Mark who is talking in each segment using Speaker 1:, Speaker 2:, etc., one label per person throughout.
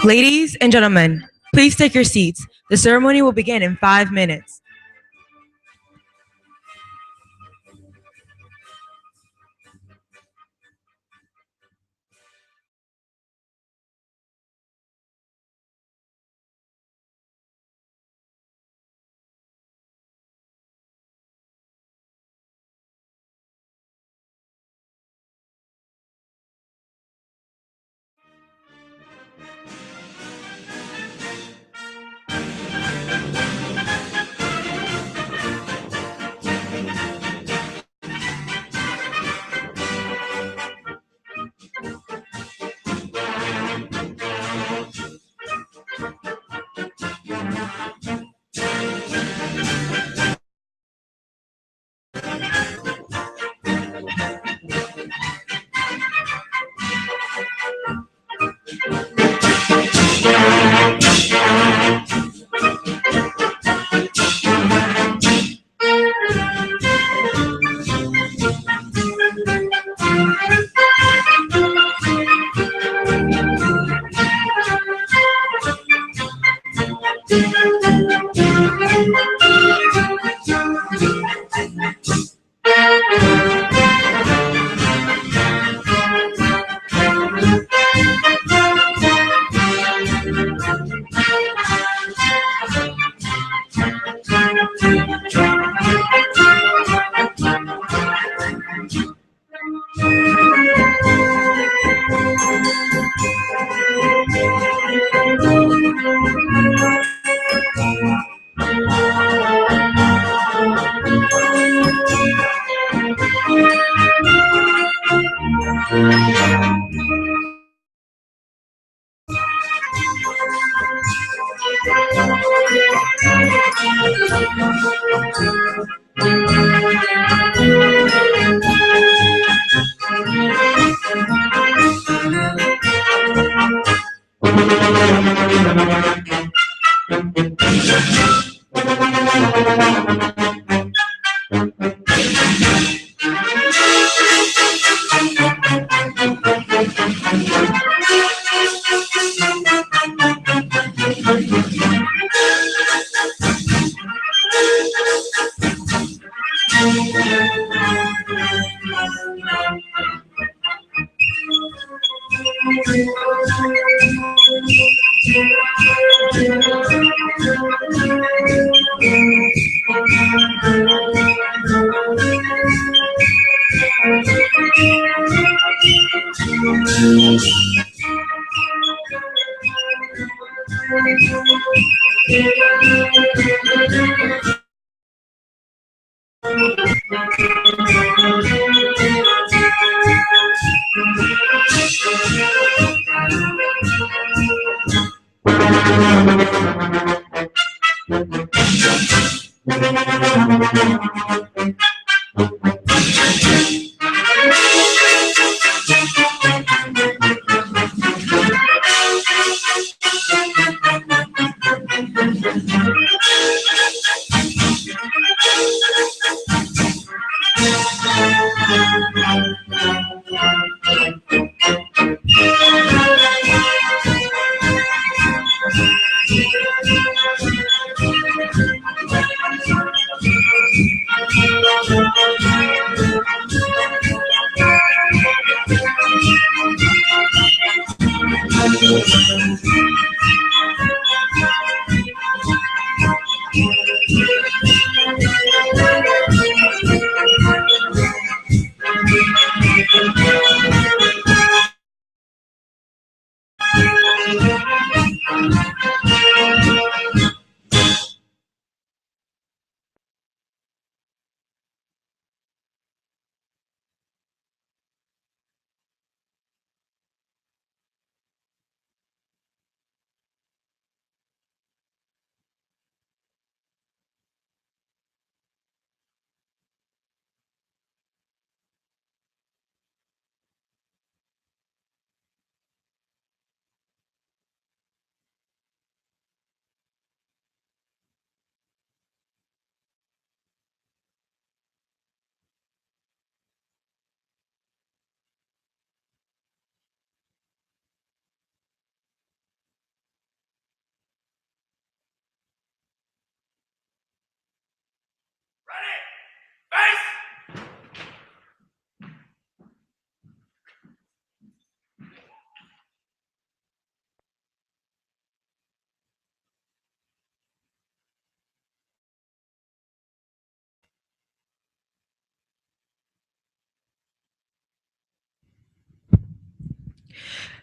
Speaker 1: Ladies and gentlemen, please take your seats. The ceremony will begin in 5 minutes.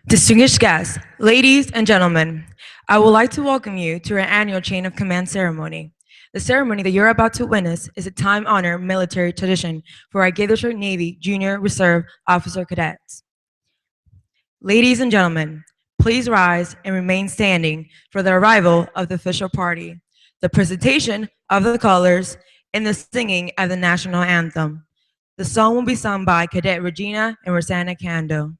Speaker 1: Distinguished guests, ladies and gentlemen, I would like to welcome you to our annual Chain of Command ceremony. The ceremony that you're about to witness is a time-honored military tradition for our Gaithersburg Navy Junior Reserve Officer Cadets. Ladies and gentlemen, please rise and remain standing for the arrival of the official party, the presentation of the colors, and the singing of the national anthem. The song will be sung by Cadet Regina and Rosanna Cando.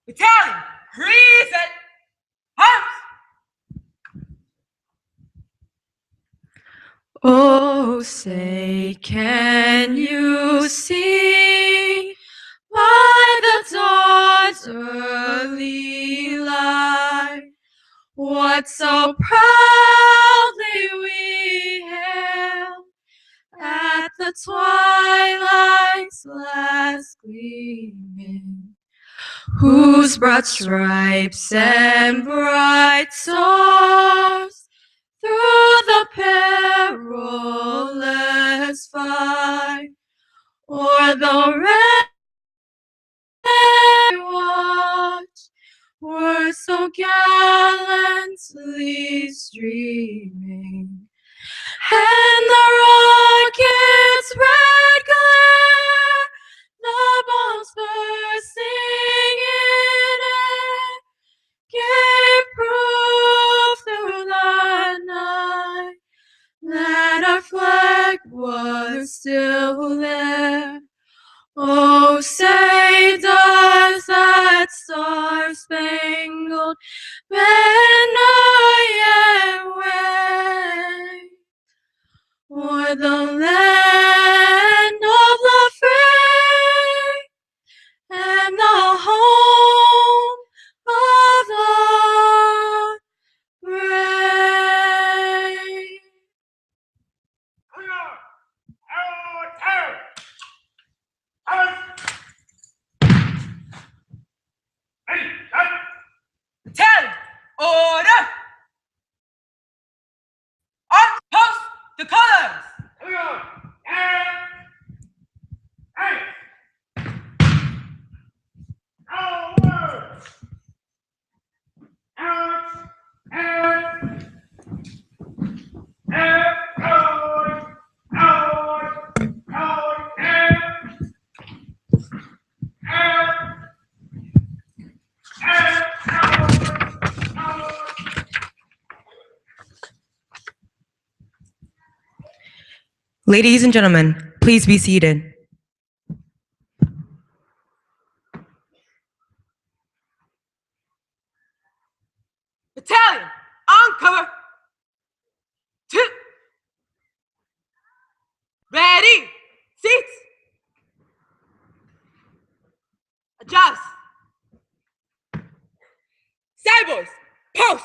Speaker 1: Battalion, reset, arms! Oh, say, can you see by the dawn's early light what so proudly we hailed at the twilight's last gleaming, whose broad stripes and bright stars through the perilous fight o'er the red watch were so gallantly streaming, and the rocket's red glare, the bombs bursting in air, gave proof through the night that our flag was still there. Oh, say does that star-spangled banner yet wave o'er the land of the free and the home of the brave? Battalion, order! Arms, post the colors! Ladies and gentlemen, please be seated. Battalion, on cover. 2. Ready. Seats. Adjust. Side boys, post.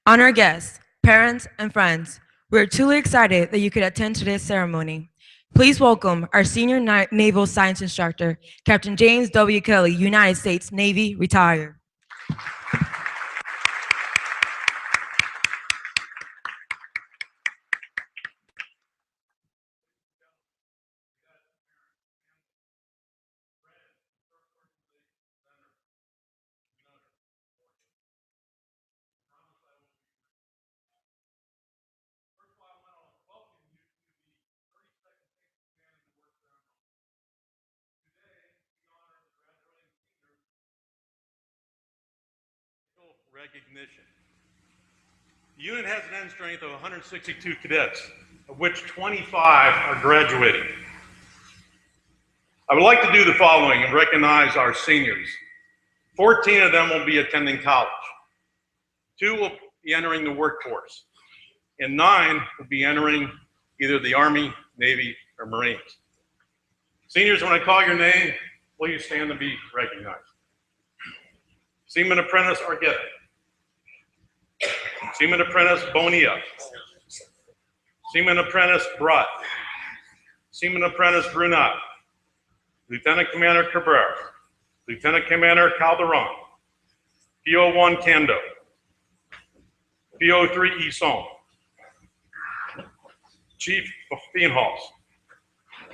Speaker 1: Honored guests, parents, and friends, we're truly excited that you could attend today's ceremony. Please welcome our senior naval science instructor, Captain James W. Kelly, United States Navy, retired.
Speaker 2: Recognition. The unit has an end strength of 162 cadets, of which 25 are graduating. I would like to do the following and recognize our seniors. 14 of them will be attending college. 2 will be entering the workforce. And 9 will be entering either the Army, Navy, or Marines. Seniors, when I call your name, will you stand and be recognized? Seaman Apprentice Argueta. Seaman Apprentice Bonilla. Seaman Apprentice Brott. Seaman Apprentice Brunat. Lieutenant Commander Cabrera. Lieutenant Commander Calderon. PO1 Cando. PO3 Eson. Chief Feenhals.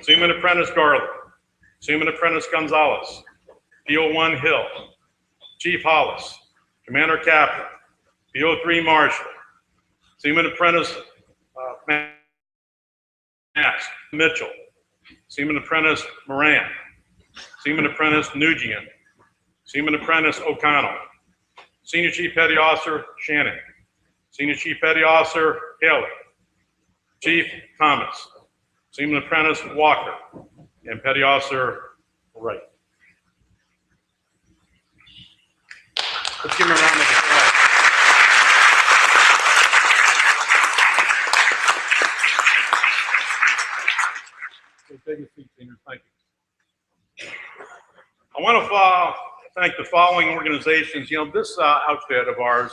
Speaker 2: Seaman Apprentice Garland. Seaman Apprentice Gonzalez, PO1 Hill, Chief Hollis, Commander Kaplan, PO3 Marshall, Seaman Apprentice Mask, Mitchell, Seaman Apprentice Moran, Seaman Apprentice Nugian, Seaman Apprentice O'Connell, Senior Chief Petty Officer Shannon, Senior Chief Petty Officer Haley, Chief Thomas, Seaman Apprentice Walker, and Petty Officer Wright. Let's give him a round of applause. Take a seat, seniors. Thank you. I want to thank the following organizations. You know, this outfit of ours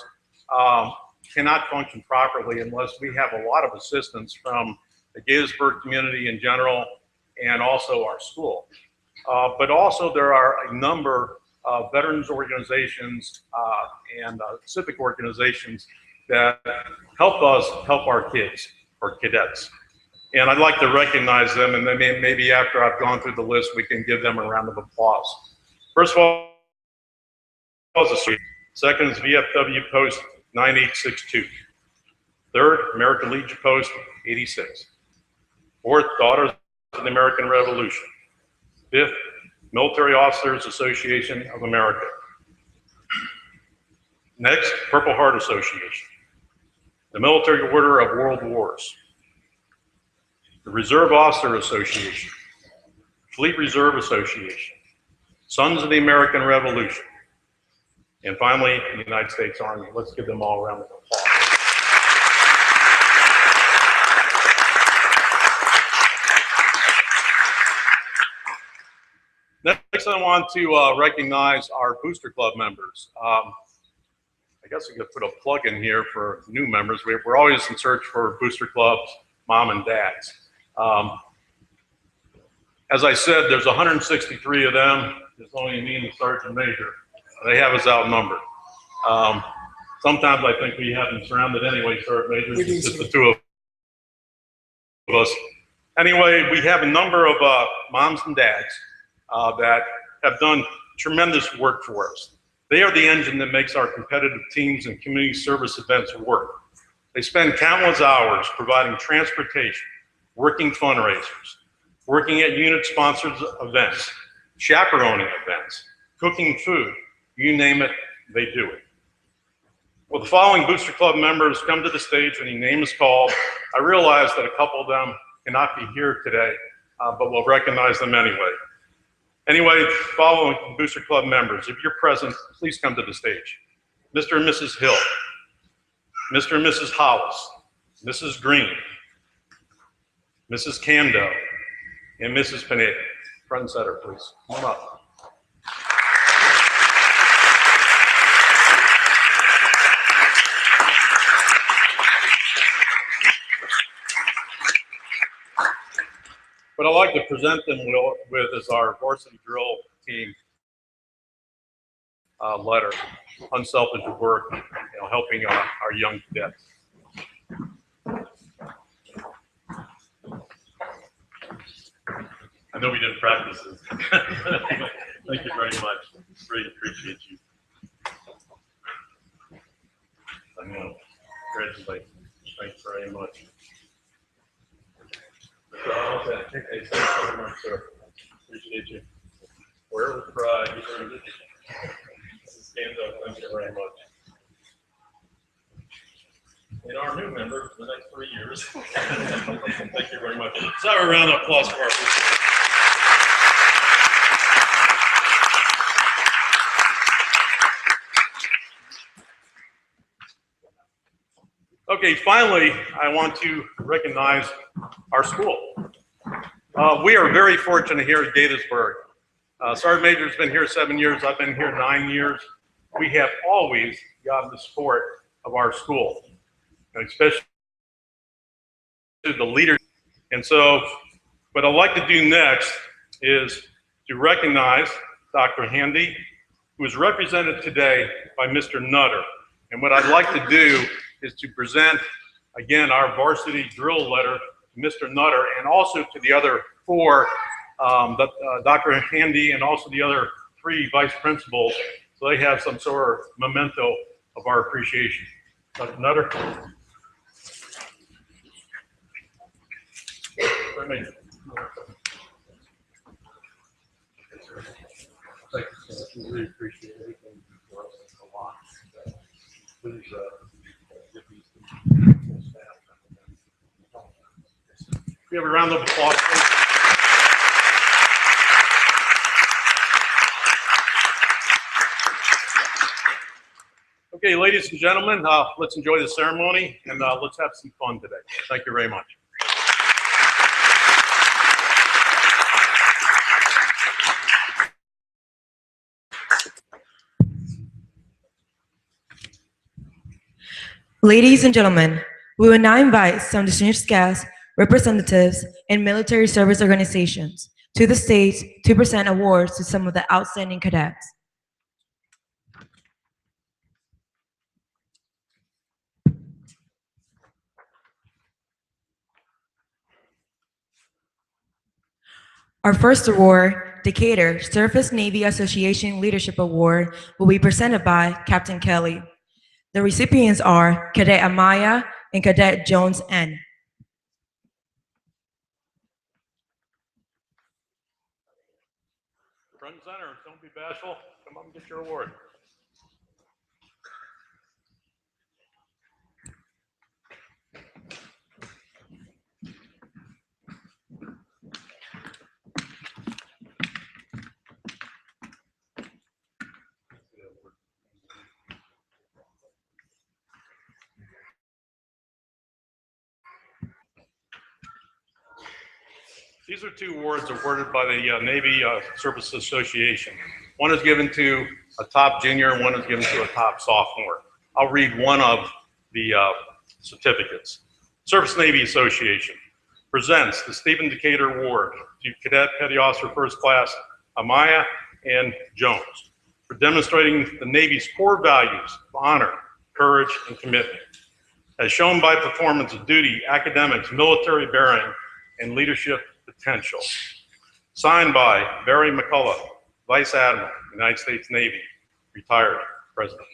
Speaker 2: cannot function properly unless we have a lot of assistance from the Gaithersburg community in general and also our school. But also there are a number of veterans organizations and civic organizations that help us help our kids, or cadets. And I'd like to recognize them, and then maybe after I've gone through the list, we can give them a round of applause. First of all, second is VFW Post 9862. Third, American Legion Post 86. Fourth, Daughters of the American Revolution. Fifth, Military Officers Association of America. Next, Purple Heart Association. The Military Order of World Wars. The Reserve Officer Association, Fleet Reserve Association, Sons of the American Revolution, and finally, the United States Army. Let's give them all a round of applause. Next, I want to recognize our Booster Club members. I guess we could put a plug in here for new members. We're always in search for Booster Clubs, mom and dads. As I said, there's 163 of them. There's only me and the Sergeant Major. They have us outnumbered. Sometimes I think we have them surrounded anyway, Sergeant Major. It's just the two of us. Anyway, we have a number of moms and dads that have done tremendous work for us. They are the engine that makes our competitive teams and community service events work. They spend countless hours providing transportation, working fundraisers, working at unit-sponsored events, chaperoning events, cooking food, you name it, they do it. Well, the following Booster Club members come to the stage when your name is called. I realize that a couple of them cannot be here today, but we'll recognize them anyway. Anyway, following Booster Club members, if you're present, please come to the stage. Mr. and Mrs. Hill, Mr. and Mrs. Hollis, Mrs. Green, Mrs. Camdo, and Mrs. Pineda. Front and center, please. Come on up. What I'd like to present them with is our varsity drill team letter, unselfish work, helping our young cadets. I know we didn't practice this. Thank you very much. Really appreciate you. I know. Congratulations. Thanks very much. Hey, thanks so much, sir. Appreciate you. Where was pride? You earned it. Stand up. Thank you very much. And our new member for the next 3 years. Thank you very much. Let's have a round of applause for our people. Okay, finally, I want to recognize our school. We are very fortunate here at Gaithersburg. Sergeant Major has been here 7 years. I've been here 9 years. We have always gotten the support of our school, and especially the leaders. And so what I'd like to do next is to recognize Dr. Handy, who is represented today by Mr. Nutter. And what I'd like to do is to present, again, our varsity drill letter to Mr. Nutter and also to the other 4 Dr. Handy and also the other 3 vice principals, so they have some sort of memento of our appreciation. Dr. Nutter.
Speaker 3: Thank you so much. We really appreciate everything you do for us. It's a lot. Please give these full staff.
Speaker 2: We have a round of applause, please. Okay, ladies and gentlemen, let's enjoy the ceremony and let's have some fun today. Thank you very much.
Speaker 1: Ladies and gentlemen, we will now invite some distinguished guests, representatives, and military service organizations to the stage to present awards to some of the outstanding cadets. Our first award, Decatur Surface Navy Association Leadership Award, will be presented by Captain Kelly. The recipients are Cadet Amaya and Cadet Jones N.
Speaker 2: Front and center, don't be bashful. Come on and get your award. These are 2 awards awarded by the Navy Service Association. One is given to a top junior and one is given to a top sophomore. I'll read one of the certificates. Surface Navy Association presents the Stephen Decatur Award to Cadet Petty Officer First Class Amaya and Jones for demonstrating the Navy's core values of honor, courage, and commitment, as shown by performance of duty, academics, military bearing, and leadership potential. Signed by Barry McCullough, Vice Admiral, United States Navy, retired President.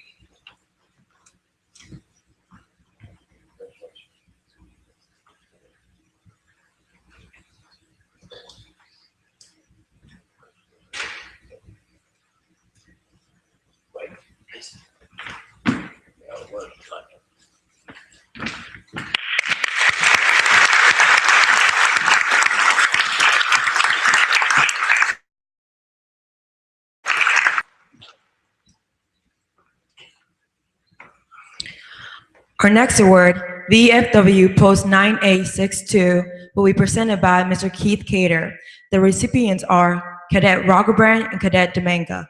Speaker 1: Our next award, VFW Post 9862, will be presented by Mr. Keith Cater. The recipients are Cadet Rogerbrand and Cadet Demanga.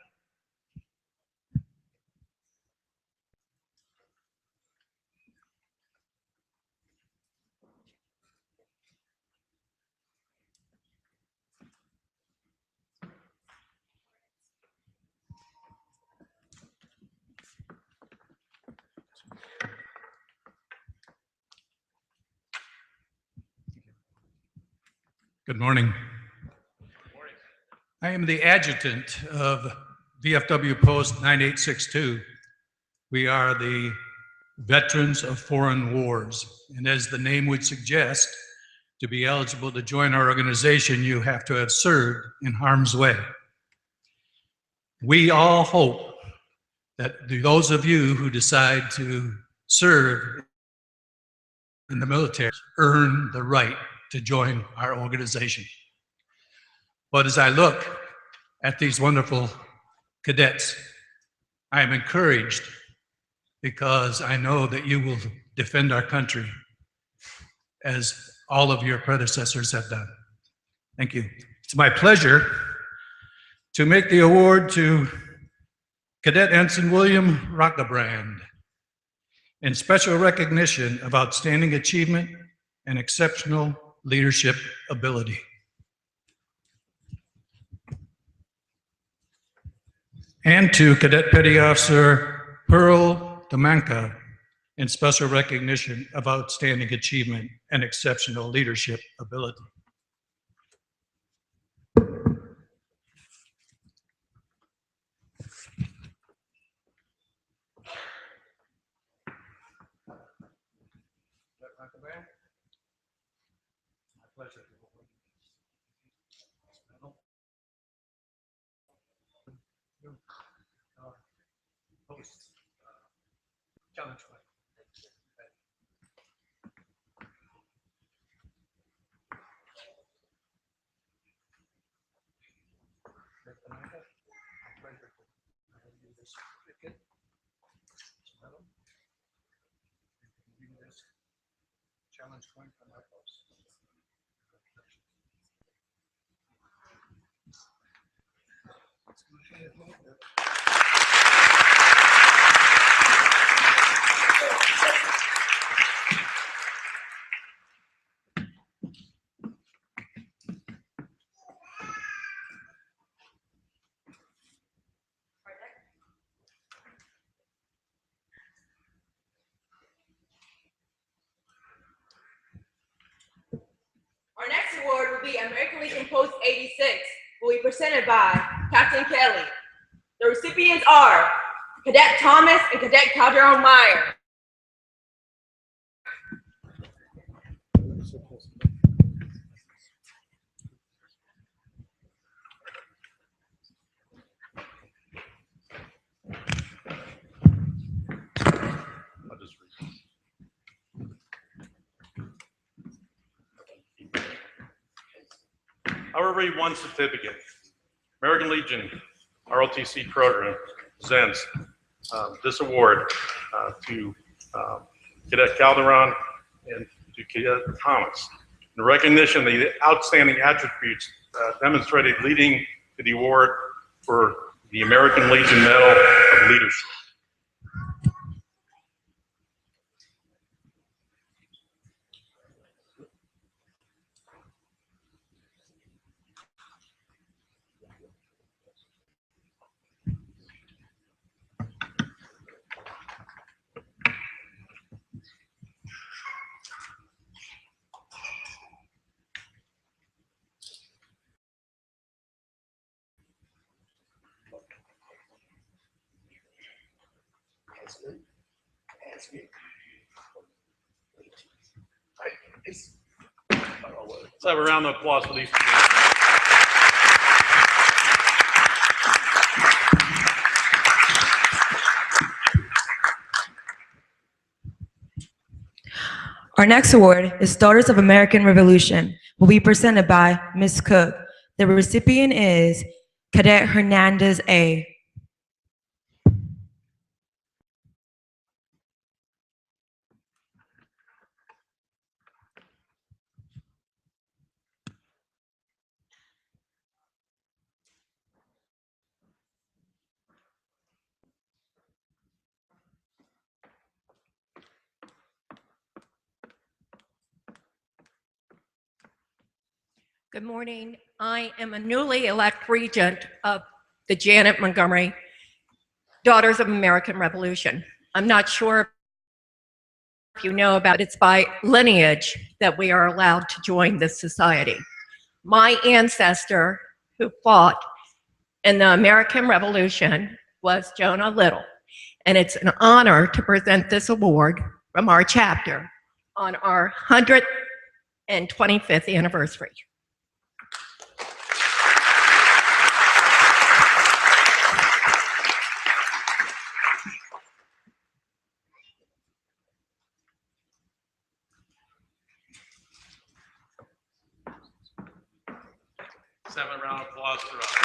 Speaker 4: Good morning. I am the adjutant of VFW Post 9862. We are the veterans of foreign wars. And as the name would suggest, to be eligible to join our organization, you have to have served in harm's way. We all hope that those of you who decide to serve in the military earn the right to join our organization. But as I look at these wonderful cadets, I am encouraged because I know that you will defend our country as all of your predecessors have done. Thank you. It's my pleasure to make the award to Cadet Ensign William Rocklebrand in special recognition of outstanding achievement and exceptional leadership ability. And to Cadet Petty Officer Pearl Demanka in special recognition of outstanding achievement and exceptional leadership ability.
Speaker 3: certificate. Medal. You this challenge coin from my post.
Speaker 1: Our next award will be American Legion Post 86, will be presented by Captain Kelly. The recipients are Cadet Thomas and Cadet Calderon Meyer.
Speaker 2: I'll just read. I will read one certificate. American Legion ROTC program presents this award to Cadet Calderon and to Cadet Thomas in recognition of the outstanding attributes demonstrated leading to the award for the American Legion Medal of Leadership. Let's have a round of applause for these two.
Speaker 1: Our next award is Daughters of American Revolution, will be presented by Ms. Cook. The recipient is Cadet Hernandez A.
Speaker 5: Good morning. I am a newly elected regent of the Janet Montgomery Daughters of American Revolution. I'm not sure if you know about it. It's by lineage that we are allowed to join this society. My ancestor who fought in the American Revolution was Jonah Little, and it's an honor to present this award from our chapter on our 125th anniversary.
Speaker 2: Let's have a round of applause for us.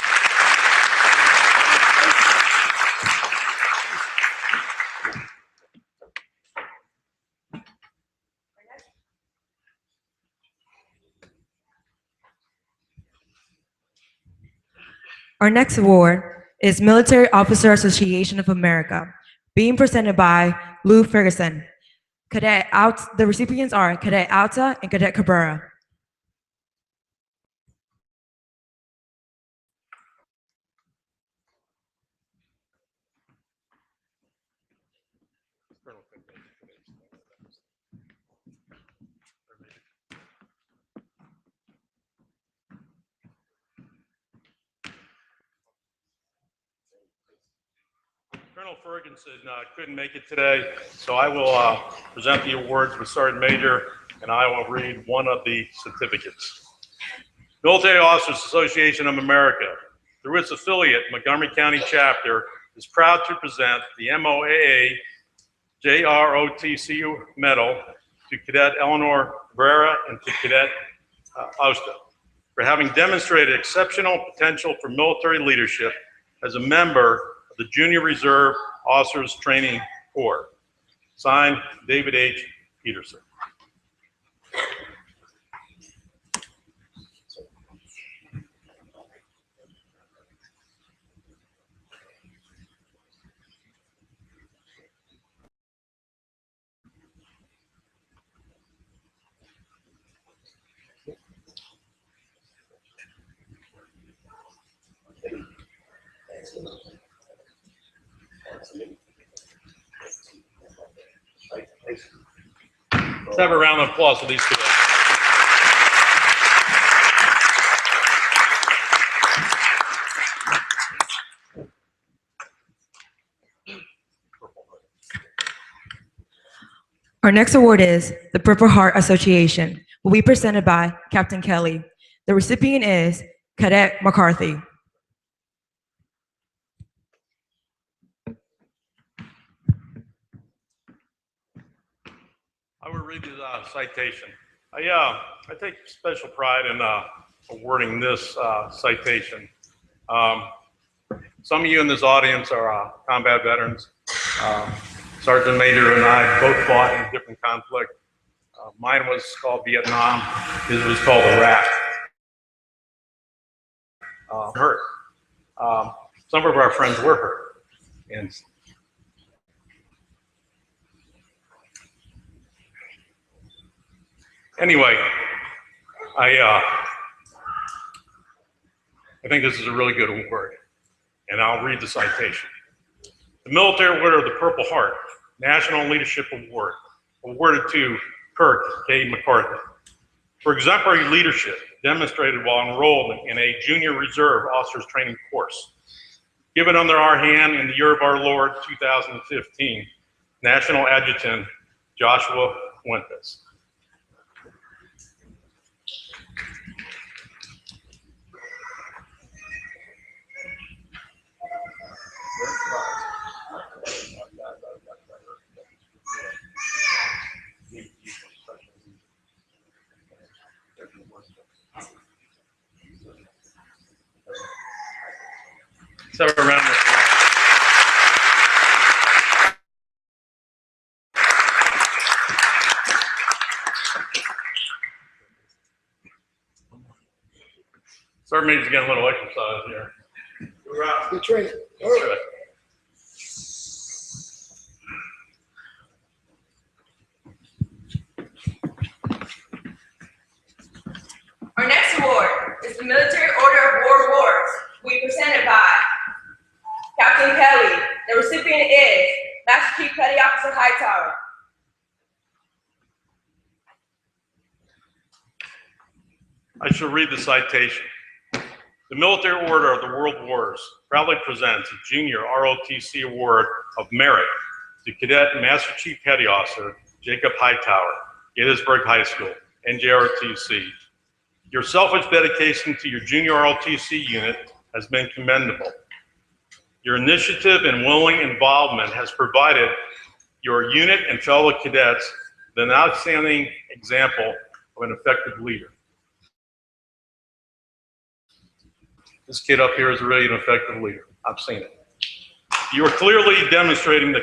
Speaker 1: Our next award is Military Officer Association of America, being presented by Lou Ferguson. The recipients are Cadet Alta and Cadet Cabrera.
Speaker 2: Colonel Ferguson couldn't make it today, so I will present the awards with Sergeant Major, and I will read one of the certificates. Military Officers Association of America, through its affiliate, Montgomery County Chapter, is proud to present the MOAA JROTC Medal to Cadet Eleanor Cabrera and to Cadet Austa for having demonstrated exceptional potential for military leadership as a member of of the Junior Reserve Officers Training Corps. Signed, David H. Peterson. Let's have a round of applause for these cadets.
Speaker 1: Our next award is the Purple Heart Association, will be presented by Captain Kelly. The recipient is Cadet McCarthy.
Speaker 2: I will read the citation. I take special pride in awarding this citation. Some of you in this audience are combat veterans. Sergeant Major and I both fought in a different conflict. Mine was called Vietnam. His was called Iraq. Hurt. Some of our friends were hurt. And anyway, I think this is a really good award, and I'll read the citation. The Military Order of the Purple Heart, National Leadership Award, awarded to Kirk K. McCarthy for exemplary leadership demonstrated while enrolled in a Junior Reserve Officers Training course. Given under our hand in the year of our Lord 2015, National Adjutant Joshua Fuentes. So around this. Sergeant Major's getting a little exercise here.
Speaker 6: Good training.
Speaker 2: All right.
Speaker 1: Our next award is the Military Order of War Awards, will be presented by Captain Kelly. The recipient is Master Chief Petty Officer Hightower.
Speaker 2: I shall read the citation. The Military Order of the World Wars proudly presents a Junior ROTC Award of Merit to Cadet Master Chief Petty Officer Jacob Hightower, Gaithersburg High School, NJROTC. Your selfless dedication to your Junior ROTC unit has been commendable. Your initiative and willing involvement has provided your unit and fellow cadets with an outstanding example of an effective leader. This kid up here is really an effective leader. I've seen it. You are clearly demonstrating the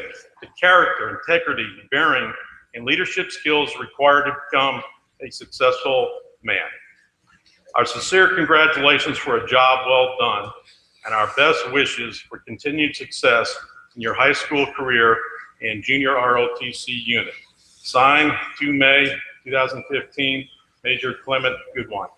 Speaker 2: character, integrity, bearing, and leadership skills required to become a successful man. Our sincere congratulations for a job well done, and our best wishes for continued success in your high school career and Junior ROTC unit. Signed, 2 May 2015, Major Clement Goodwine.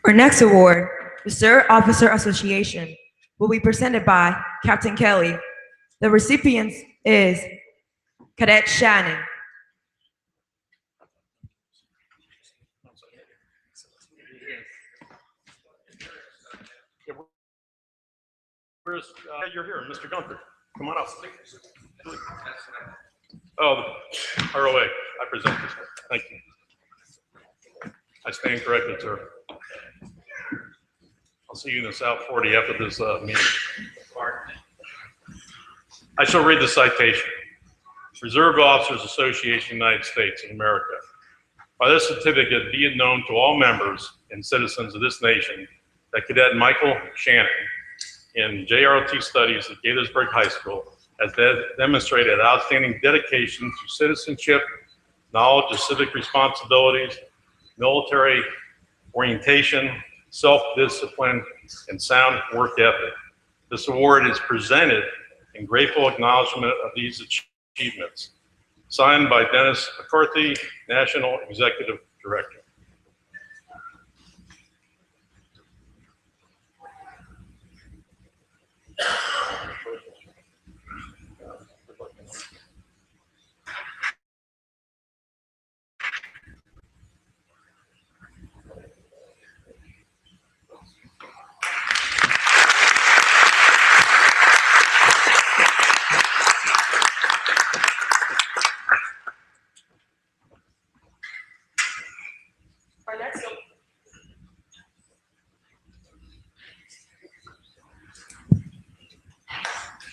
Speaker 1: Our next award, the Reserve Officer Association, will be presented by Captain Kelly. The recipient is Cadet Shannon.
Speaker 2: Where's, you're here, Mr. Gunther. Come on up. Oh, the ROA, I present this one. Thank you. I stand corrected, sir. I'll see you in the South 40 after this meeting. I shall read the citation. Reserve Officers Association, United States of America. By this certificate, be it known to all members and citizens of this nation that Cadet Michael Shannon in JROTC studies at Gaithersburg High School has demonstrated outstanding dedication to citizenship, knowledge of civic responsibilities, military orientation, self-discipline, and sound work ethic. This award is presented in grateful acknowledgement of these achievements. Signed by Dennis McCarthy, National Executive Director.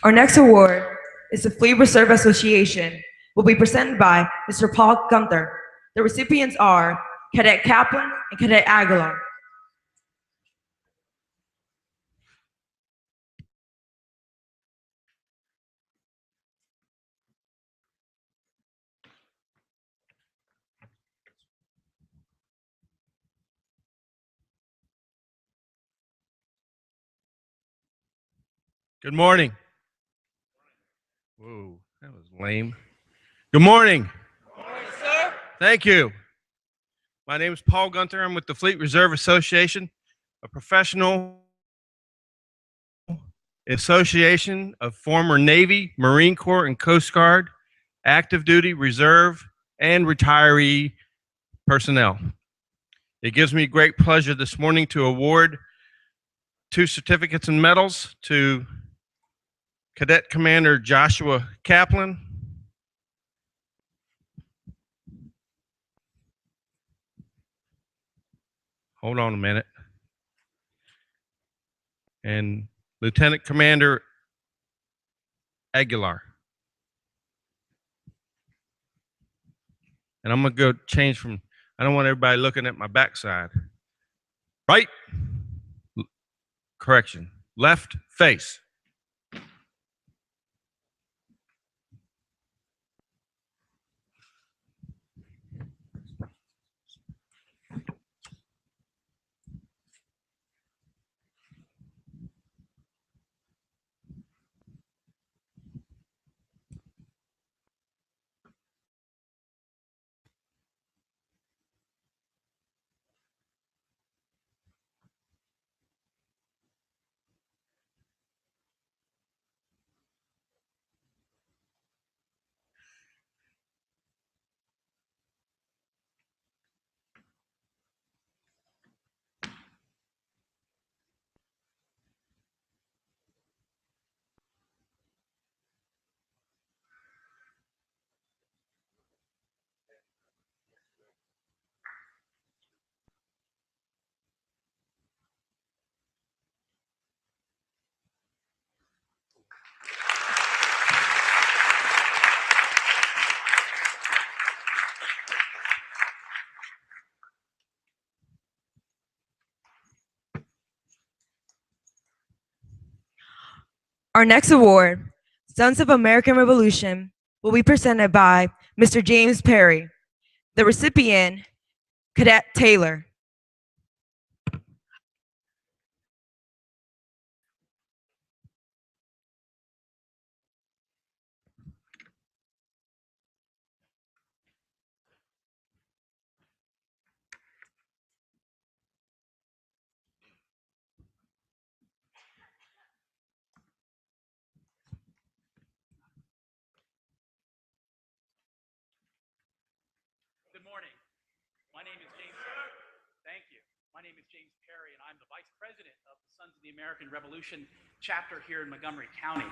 Speaker 1: Our next award is the Fleet Reserve Association, will be presented by Mr. Paul Gunther. The recipients are Cadet Kaplan and Cadet Aguilar.
Speaker 7: Good morning. Whoa, that was lame. Good morning.
Speaker 6: Good morning, sir.
Speaker 7: Thank you. My name is Paul Gunther. I'm with the Fleet Reserve Association, a professional association of former Navy, Marine Corps, and Coast Guard, active duty, reserve, and retiree personnel. It gives me great pleasure this morning to award 2 certificates and medals to Cadet Commander Joshua Kaplan hold on a minute, and Lieutenant Commander Aguilar. And I'm gonna go change from, I don't want everybody looking at my backside. Right, correction, left face.
Speaker 1: Our next award, Sons of American Revolution, will be presented by Mr. James Perry. The recipient, Cadet Taylor.
Speaker 8: Good morning. My name is James. Thank you. My name is James Perry, and I'm the Vice President of the Sons of the American Revolution chapter here in Montgomery County.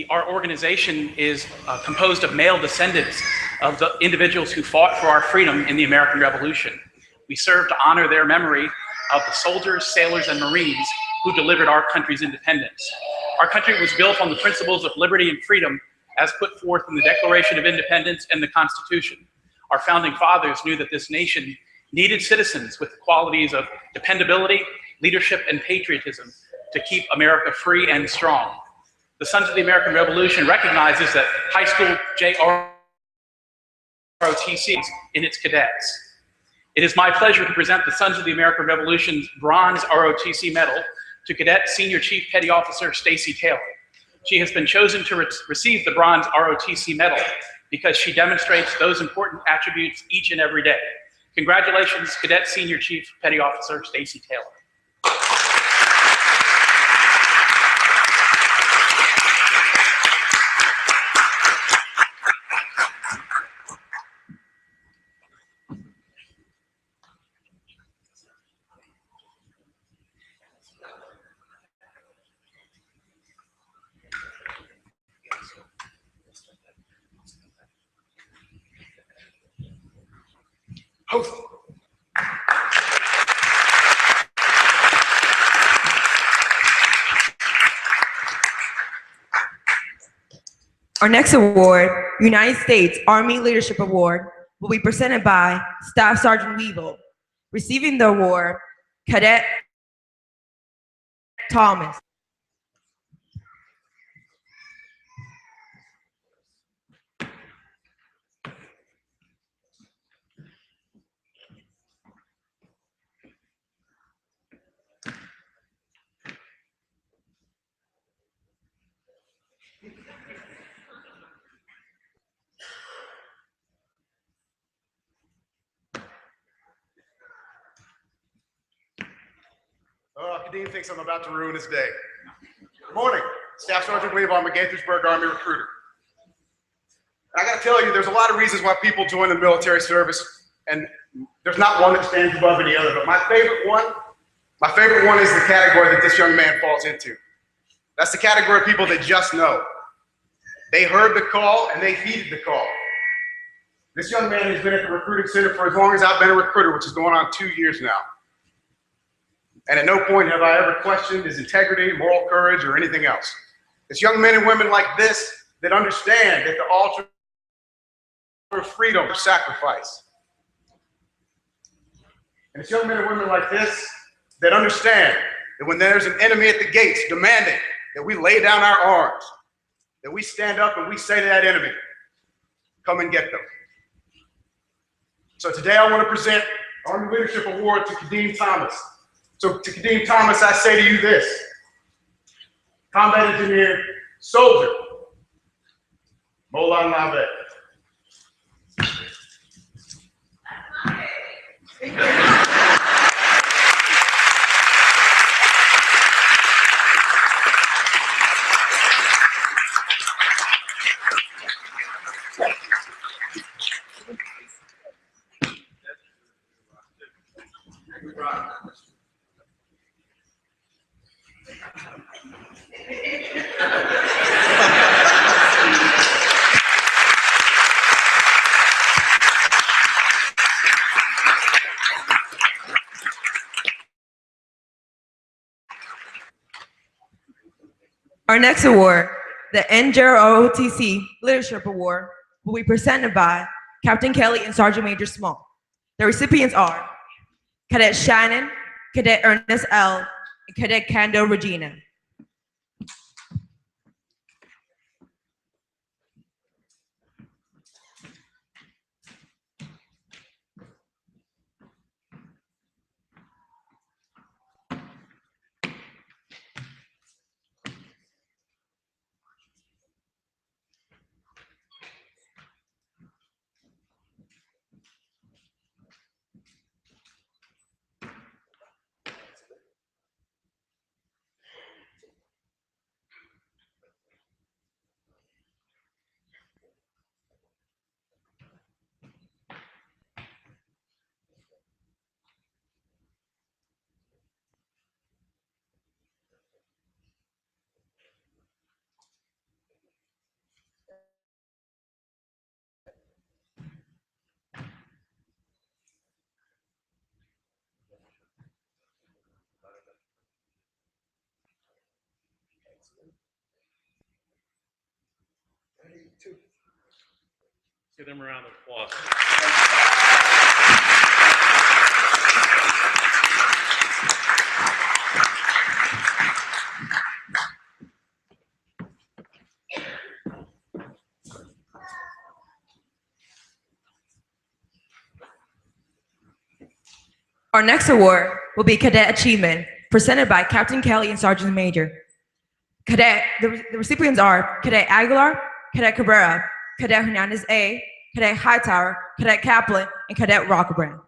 Speaker 8: Our organization is composed of male descendants of the individuals who fought for our freedom in the American Revolution. We serve to honor their memory of the soldiers, sailors, and Marines who delivered our country's independence. Our country was built on the principles of liberty and freedom as put forth in the Declaration of Independence and the Constitution. Our founding fathers knew that this nation needed citizens with the qualities of dependability, leadership, and patriotism to keep America free and strong. The Sons of the American Revolution recognizes that high school NJROTC in its cadets. It is my pleasure to present the Sons of the American Revolution's Bronze ROTC Medal to Cadet Senior Chief Petty Officer Stacy Taylor. She has been chosen to receive the Bronze ROTC Medal because she demonstrates those important attributes each and every day. Congratulations, Cadet Senior Chief Petty Officer Stacy Taylor.
Speaker 1: Our next award, United States Army Leadership Award, will be presented by Staff Sergeant Weevil. Receiving the award, Cadet Thomas.
Speaker 9: Dean thinks I'm about to ruin his day. Good morning. Staff Sergeant Weaver. I'm a Gaithersburg Army recruiter. And I got to tell you, there's a lot of reasons why people join the military service, and there's not one that stands above any other. But my favorite one is the category that this young man falls into. That's the category of people that just know. They heard the call and they heeded the call. This young man has been at the recruiting center for as long as I've been a recruiter, which is going on 2 years now. And at no point have I ever questioned his integrity, moral courage, or anything else. It's young men and women like this that understand that the altar of freedom is sacrifice. And it's young men and women like this that understand that when there's an enemy at the gates demanding that we lay down our arms, that we stand up and we say to that enemy, come and get them. So today I want to present Army Leadership Award to Kadeem Thomas. So to Kadeem Thomas, I say to you this: combat engineer, soldier, Molan Lavet.
Speaker 1: Our next award, the NJROTC Leadership Award, will be presented by Captain Kelly and Sergeant Major Small. The recipients are Cadet Shannon, Cadet Ernest L., and Cadet Kando Regina.
Speaker 2: Give them a round of applause.
Speaker 1: Our next award will be Cadet Achievement, presented by Captain Kelly and Sergeant Major. The recipients are Cadet Aguilar, Cadet Cabrera, Cadet Hernandez A, Cadet Hightower, Cadet Kaplan, and Cadet Rockerbrand.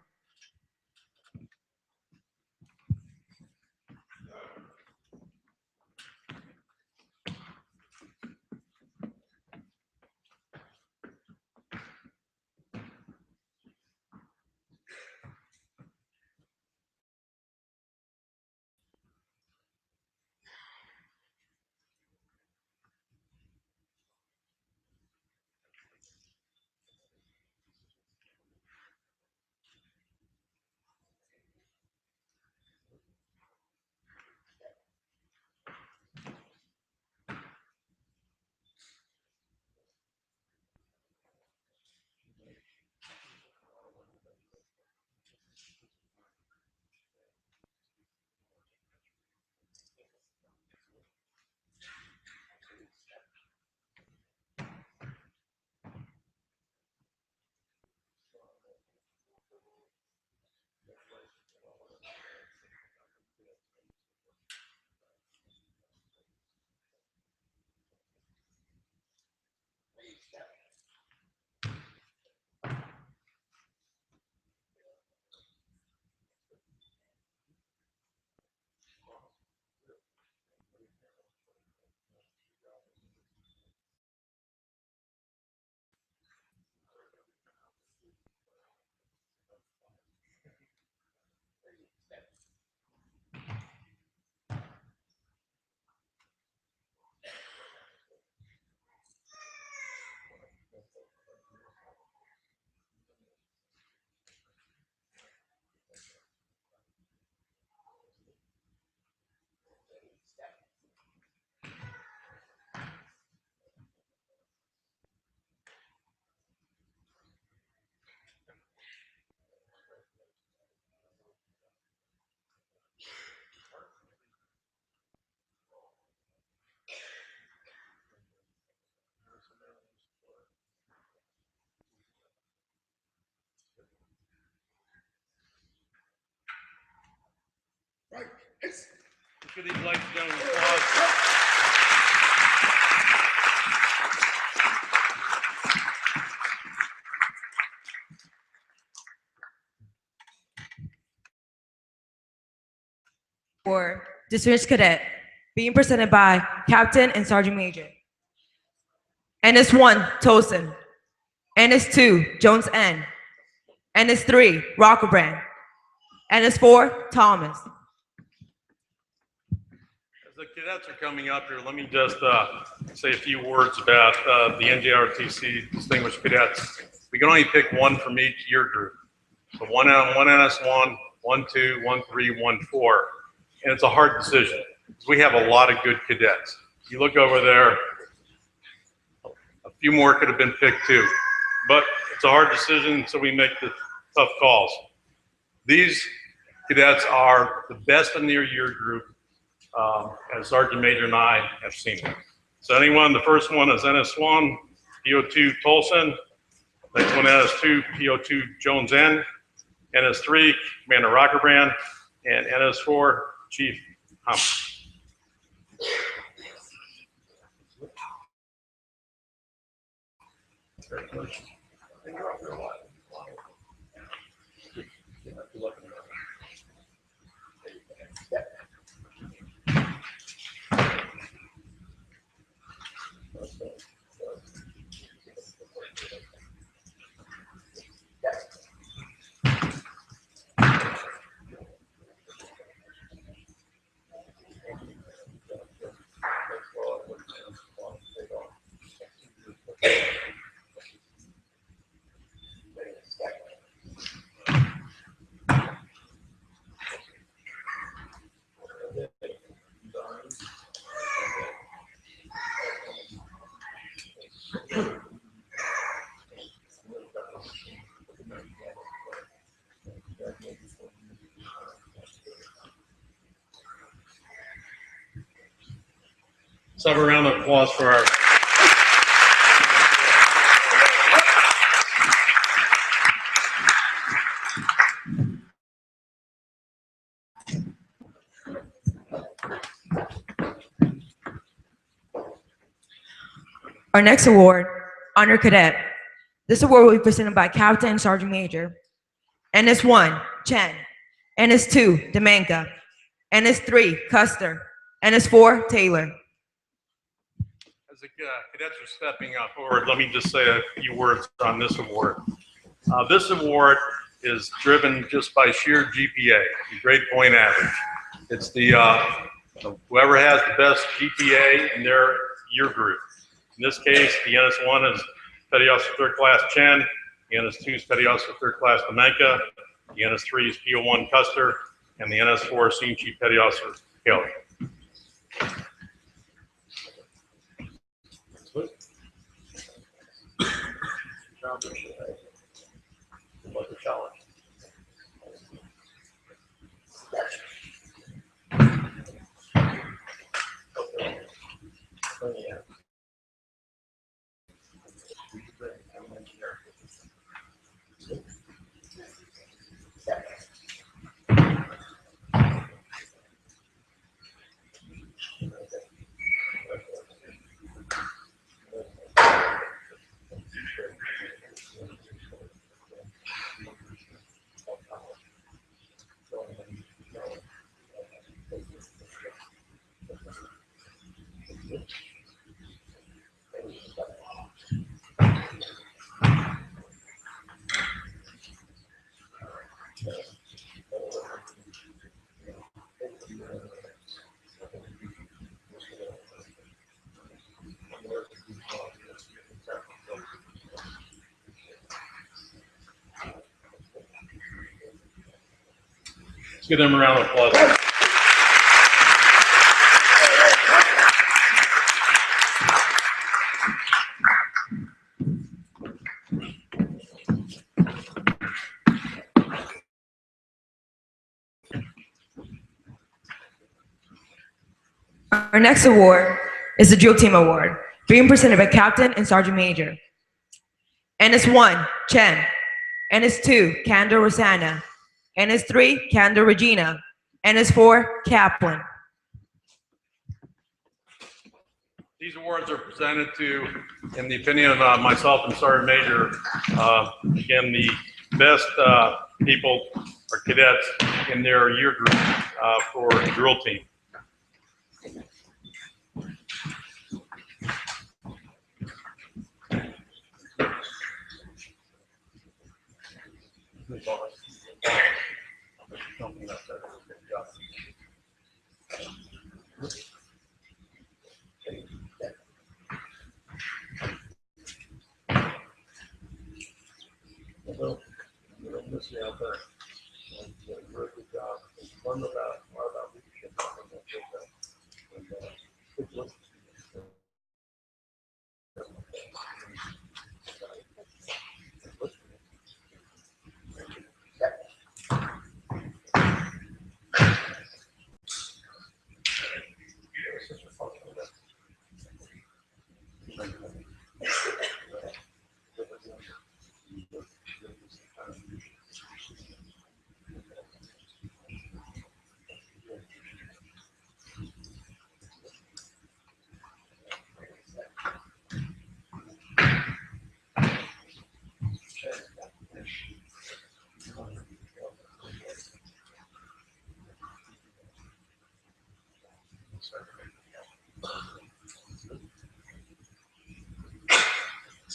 Speaker 2: Give these ladies and gentlemen applause.
Speaker 1: For Distinguished Cadet, being presented by Captain and Sergeant Major. NS1, Tosin. NS2, Jones N. NS3, Rockerbrand. NS4, Thomas.
Speaker 2: As the cadets are coming up here, let me just say a few words about the NJROTC Distinguished Cadets. We can only pick one from each year group. So one NS1, 1, 2, 1, 3, 1, 4. And it's a hard decision. We have a lot of good cadets. You look over there, a few more could have been picked too. But it's a hard decision, so we make the tough calls. These cadets are the best in their year group, as Sergeant Major and I have seen them. So the first one is NS1, PO2 Tolson. Next one, NS2, PO2 Jones N. NS3, Commander Rockerbrand. And NS4, Chief Hump. Let's have a round of applause for our.
Speaker 1: Our next award, Honor Cadet. This award will be presented by Captain and Sergeant Major. NS1, Chen. NS2, Demanka. NS3, Custer. NS4, Taylor.
Speaker 2: As the cadets are stepping up forward, let me just say a few words on this award. This award is driven just by sheer GPA, grade point average. It's the whoever has the best GPA in their year group. In this case, the NS1 is Petty Officer Third Class Chen, the NS2 is Petty Officer Third Class Demanka, the NS3 is PO1 Custer, and the NS4 is Senior Chief Petty Officer Kelly. Let's give them a round of applause.
Speaker 1: Our next award is the Drill Team Award, being presented by Captain and Sergeant Major. NS1, Chen. NS2, Candor Rosanna. NS3, Candor Regina. NS4, Kaplan.
Speaker 2: These awards are presented to, in the opinion of myself and Sergeant Major, again, the best people or cadets in their year group for the drill team.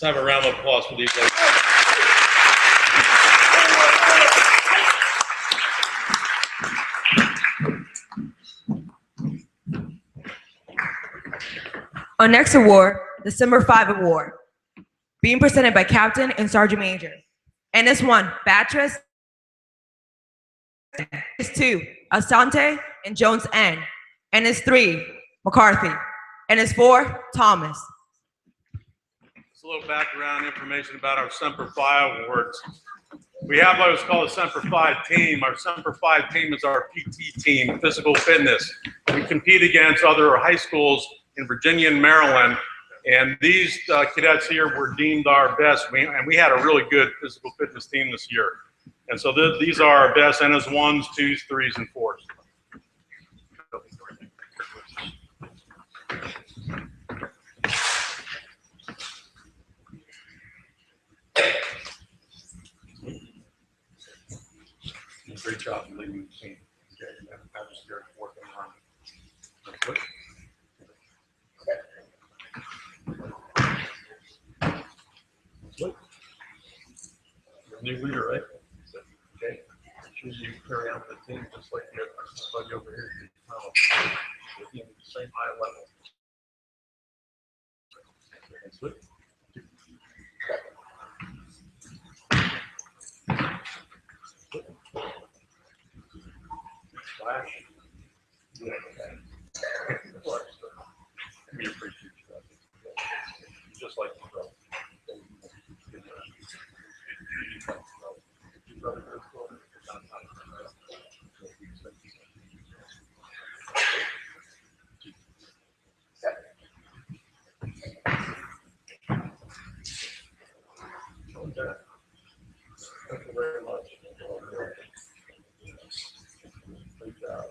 Speaker 2: Let's have a round of applause for these ladies.
Speaker 1: Our next award, the December 5 Award, being presented by Captain and Sergeant Major. NS1, Batres. NS2, Asante and Jones N. NS3, McCarthy. NS4, Thomas.
Speaker 2: Just a little background information about our Semper Fi awards. We have what is called a Semper Fi team. Our Semper Fi team is our PT team, physical fitness. We compete against other high schools in Virginia and Maryland. And these cadets here were deemed our best. And we had a really good physical fitness team this year. And so these are our best NS1s, 2s, 3s, and 4s.
Speaker 3: Great job leading the team. Okay, I was there working on it. You're a new leader, right? Okay. Should you carry on the team just like you have somebody over here with you at the same high level? That's it. Flash. Yeah, okay. We appreciate you. Just like you, bro. Thank you very much. Great job.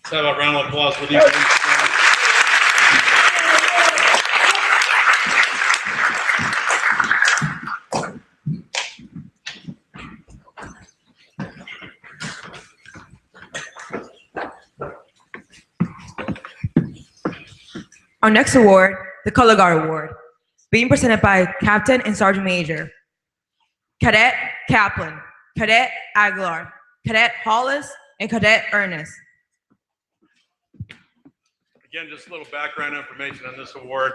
Speaker 2: Let's have a round of applause for these.
Speaker 1: Our next award, the Color Guard Award, being presented by Captain and Sergeant Major, Cadet Kaplan, Cadet Aguilar, Cadet Hollis, and Cadet Ernest.
Speaker 2: Again, just a little background information on this award.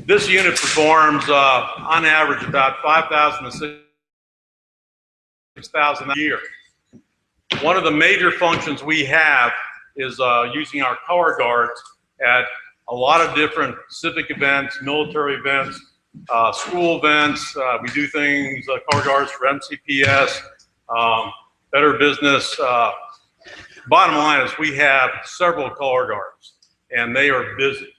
Speaker 2: This unit performs, on average, about 5,000 to 6,000 a year. One of the major functions we have is using our color guards at a lot of different civic events, military events, school events. We do things, color guards for MCPS, Better Business. Bottom line is we have several color guards, and they are busy.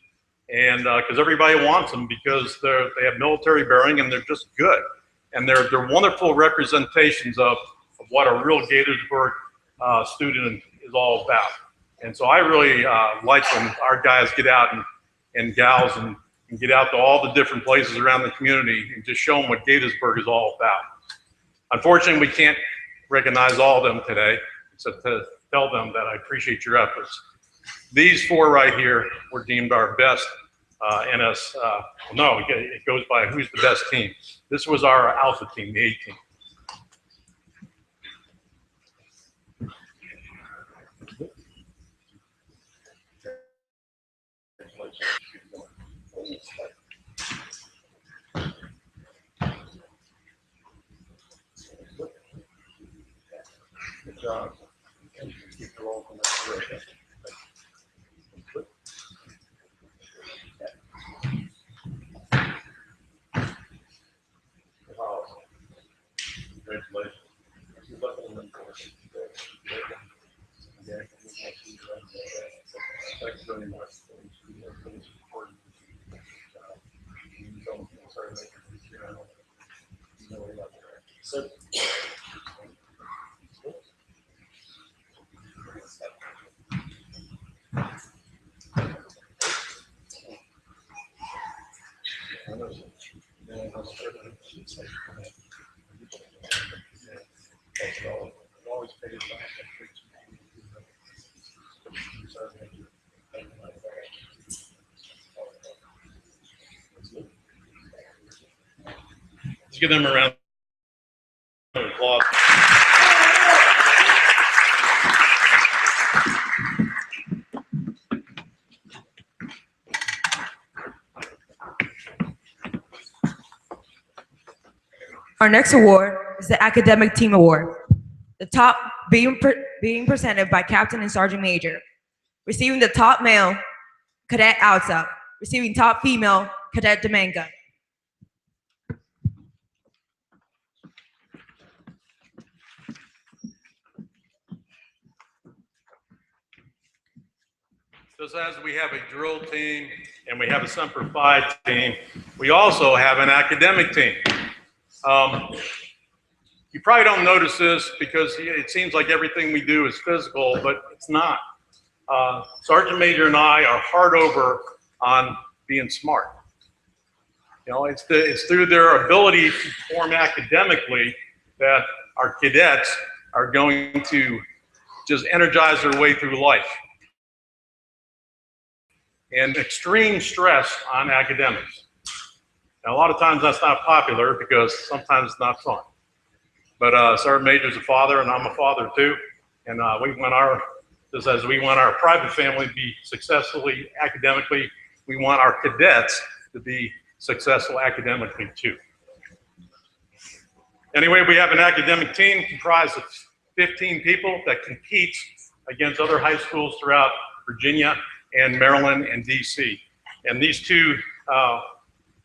Speaker 2: And because everybody wants them because they have military bearing and they're just good. And they're wonderful representations of what a real Gaithersburg student is all about. And so I really like when our guys get out and gals and get out to all the different places around the community and just show them what Gaithersburg is all about. Unfortunately, we can't recognize all of them today, except to tell them that I appreciate your efforts. These four right here were deemed our best NS, no, it goes by who's the best team. This was our alpha team, the A team. Good job. Keep the roll from that direction. Congratulations. Thank you very much. So, give them a round of applause.
Speaker 1: Our next award is the Academic Team Award. The top being presented by Captain and Sergeant Major. Receiving the top male, Cadet Alza. Receiving top female, Cadet Dominga.
Speaker 2: Just as we have a drill team and we have a Semper Fi team, we also have an academic team. You probably don't notice this because it seems like everything we do is physical, but it's not. Sergeant Major and I are hard over on being smart. You know, it's through their ability to perform academically that our cadets are going to just energize their way through life. And extreme stress on academics. Now, a lot of times that's not popular because sometimes it's not fun. But Sergeant Major's a father and I'm a father too. And we want our private family to be successfully academically, we want our cadets to be successful academically too. Anyway, we have an academic team comprised of 15 people that competes against other high schools throughout Virginia and Maryland and DC. And these two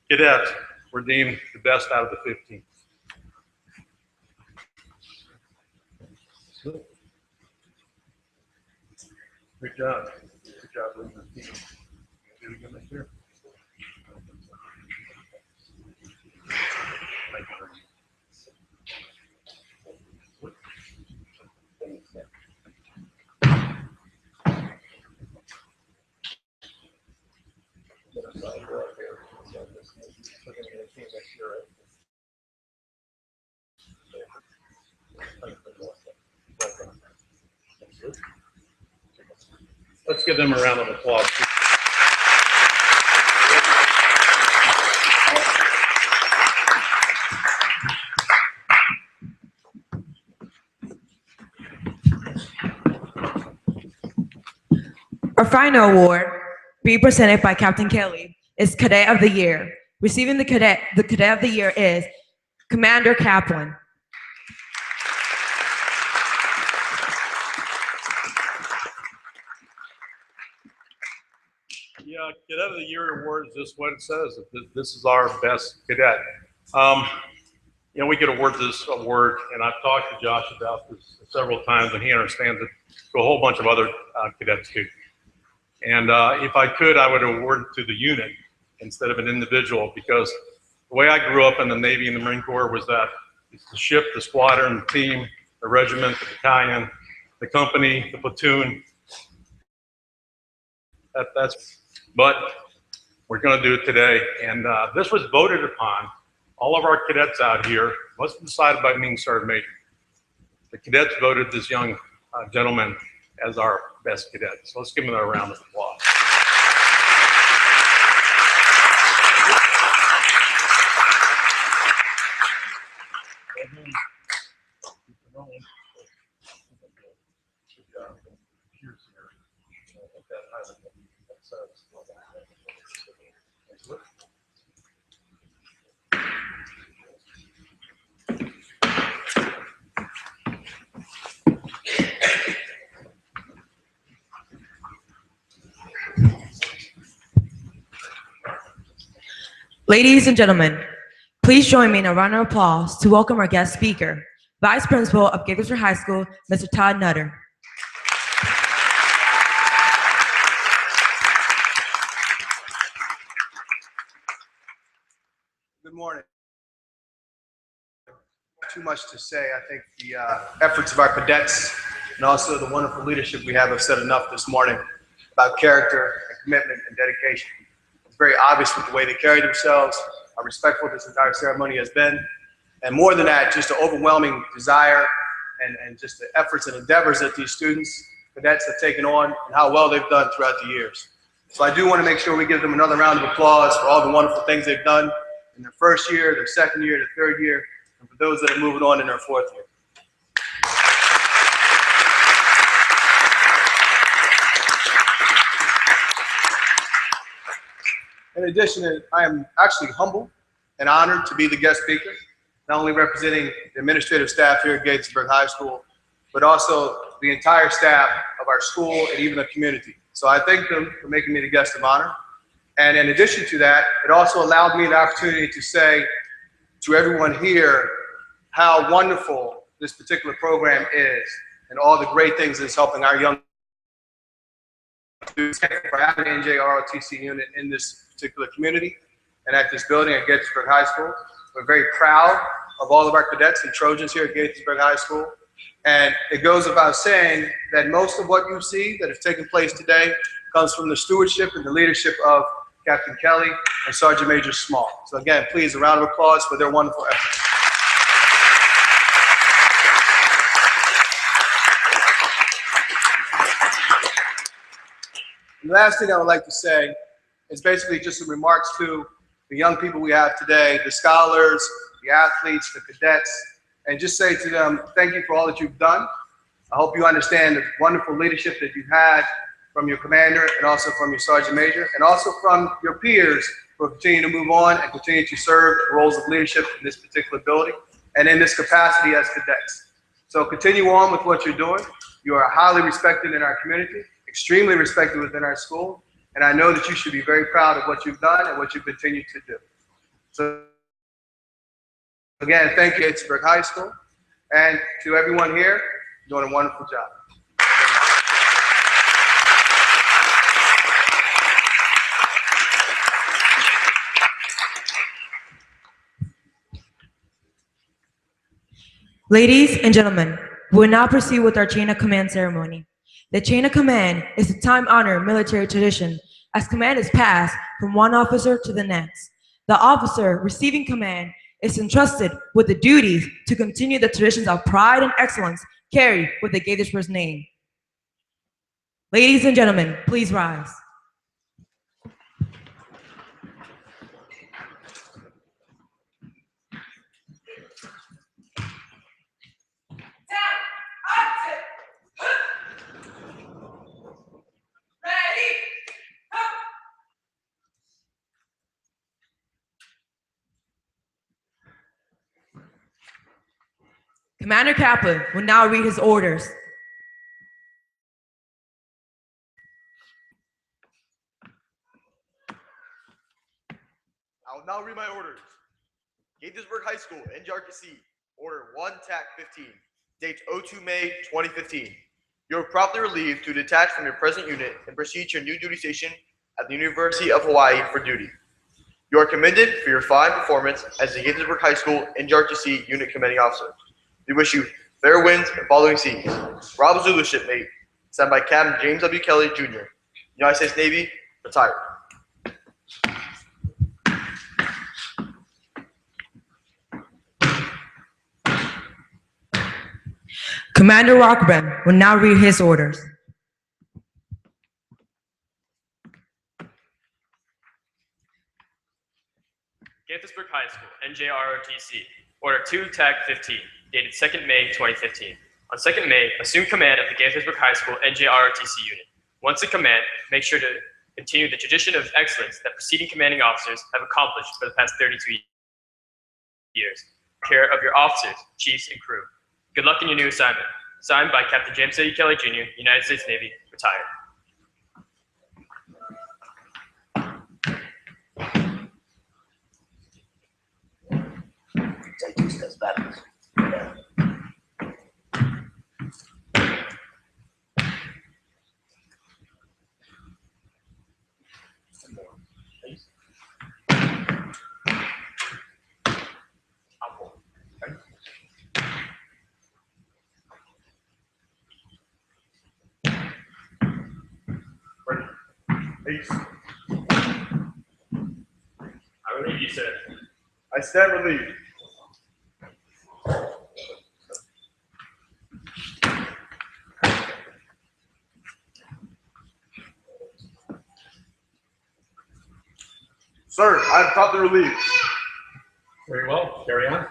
Speaker 2: cadets were deemed the best out of the 15.
Speaker 3: Good job. Good job leading the team. Do it again next year. Thank you.
Speaker 2: Let's give them a round of applause.
Speaker 1: Our final award, being presented by Captain Kelly, is Cadet of the Year. Receiving the Cadet of the Year is Commander Kaplan.
Speaker 2: Yeah, Cadet of the Year award is just what it says. This is our best cadet. You know, we could award this award, and I've talked to Josh about this several times, and he understands it to a whole bunch of other cadets too. And if I could, I would award it to the unit instead of an individual, because the way I grew up in the Navy and the Marine Corps was that it's the ship, the squadron, the team, the regiment, the battalion, the company, the platoon. But we're going to do it today, and this was voted upon. All of our cadets out here wasn't decided by me and Sergeant Major. The cadets voted this young gentleman as our best cadet. So let's give him a round of applause.
Speaker 1: Ladies and gentlemen, please join me in a round of applause to welcome our guest speaker, Vice Principal of Gaithersburg High School, Mr. Todd Nutter.
Speaker 9: Good morning. Too much to say. I think the efforts of our cadets and also the wonderful leadership we have said enough this morning about character and commitment and dedication. It's very obvious with the way they carry themselves, how respectful this entire ceremony has been, and more than that, just the overwhelming desire and just the efforts and endeavors that these students, cadets have taken on and how well they've done throughout the years. So I do want to make sure we give them another round of applause for all the wonderful things they've done, in their first year, their second year, their third year, and for those that are moving on in their fourth year. In addition, I am actually humbled and honored to be the guest speaker, not only representing the administrative staff here at Gaithersburg High School, but also the entire staff of our school and even the community. So I thank them for making me the guest of honor. And in addition to that, it also allowed me the opportunity to say to everyone here how wonderful this particular program is and all the great things it's helping our young students for having an NJROTC unit in this particular community and at this building at Gaithersburg High School. We're very proud of all of our cadets and Trojans here at Gaithersburg High School. And it goes without saying that most of what you see that has taken place today comes from the stewardship and the leadership of Captain Kelly and Sergeant Major Small. So again, please, a round of applause for their wonderful efforts. And the last thing I would like to say is basically just some remarks to the young people we have today, the scholars, the athletes, the cadets, and just say to them, thank you for all that you've done. I hope you understand the wonderful leadership that you've had from your commander and also from your sergeant major and also from your peers who continue to move on and continue to serve roles of leadership in this particular building and in this capacity as cadets. So continue on with what you're doing. You are highly respected in our community, extremely respected within our school, and I know that you should be very proud of what you've done and what you continue to do. So again, thank you, Gaithersburg High School, and to everyone here, you're doing a wonderful job.
Speaker 1: Ladies and gentlemen, we will now proceed with our chain of command ceremony. The chain of command is a time-honored military tradition as command is passed from one officer to the next. The officer receiving command is entrusted with the duties to continue the traditions of pride and excellence carried with the Gaithersburg's name. Ladies and gentlemen, please rise. Commander Kaplan will now read his orders.
Speaker 10: I will now read my orders. Gaithersburg High School NJROTC, Order 1 TAC 15, date 02 May 2015. You are promptly relieved to detach from your present unit and proceed to your new duty station at the University of Hawaii for duty. You are commended for your fine performance as the Gaithersburg High School NJROTC Unit Commanding Officer. We wish you fair winds and following seas. Rob Zulu shipmate, signed by Captain James W. Kelly, Jr., United States Navy, retired.
Speaker 1: Commander Rockburn will now read his orders.
Speaker 11: Gaithersburg High School NJROTC, Order 2 TAC 15, dated 2nd May 2015. On 2nd May, assume command of the Gaithersburg High School NJROTC unit. Once in command, make sure to continue the tradition of excellence that preceding commanding officers have accomplished for the past 32 years. Care of your officers, chiefs, and crew. Good luck in your new assignment. Signed by Captain James W. Kelly, Jr., United States Navy, retired.
Speaker 10: Peace.
Speaker 11: I relieve you, sir.
Speaker 10: I stand relieved. Sir, I am promptly relieved.
Speaker 3: Very well, carry on.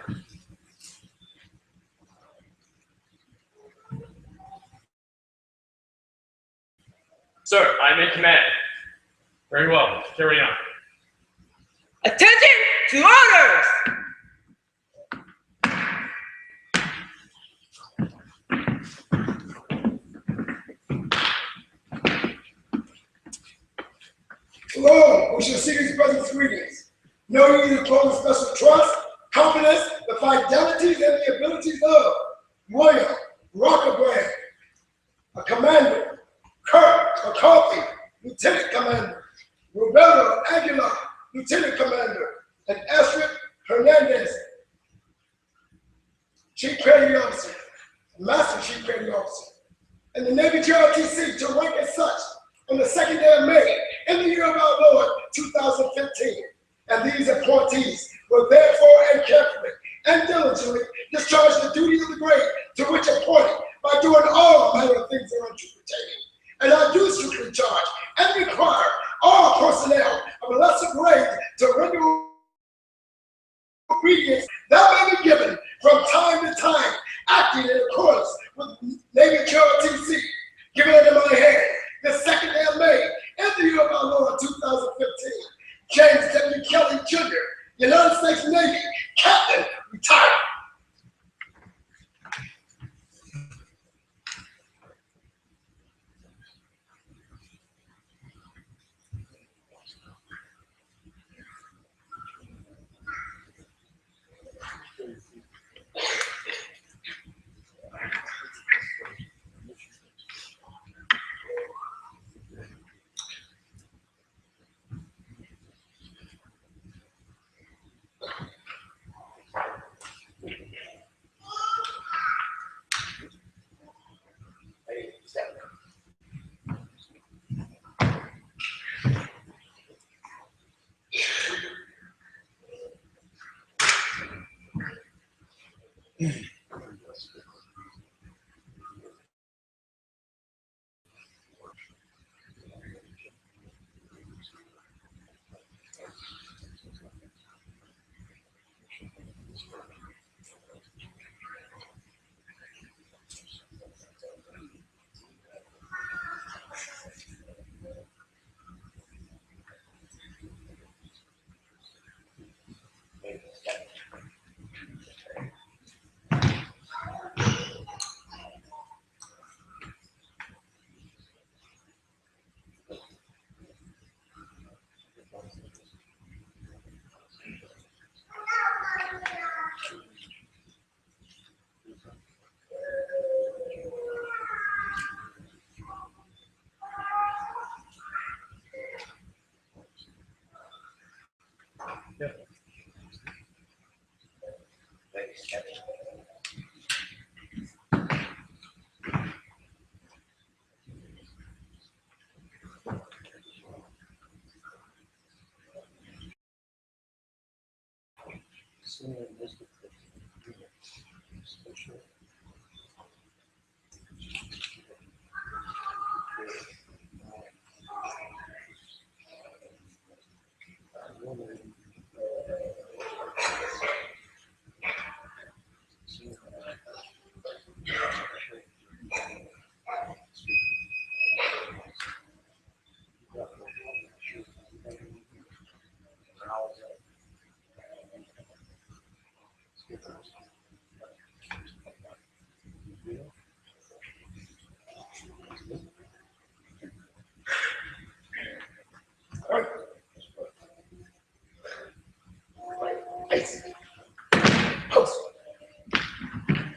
Speaker 11: Sir, I am in command.
Speaker 3: Very well, carry on.
Speaker 1: Attention to orders!
Speaker 6: Hello, we shall see these present greetings. Know ye the call of special trust, confidence, the fidelities, and the abilities of William Rockerbrand, a commander, Kirk McCarthy, Lieutenant Commander, Roberto Aguilar, Lieutenant Commander, and Astrid Hernandez, Chief Petty Officer, Master Chief Petty Officer, and the Navy GHS to rank as such on the 2nd day of May in the year of our Lord 2015. And these appointees will therefore and carefully and diligently discharge the duty of the grade to which appointed by doing all manner of things thereunto pertaining. And I do strictly charge and require all personnel of a lesser grade to render obedience that may be given from time to time, acting in accordance with Navy GHS, given into my hand the 2nd day of May in the year of our Lord 2015. James W. Kelly Jr., United States Navy, Captain, retired.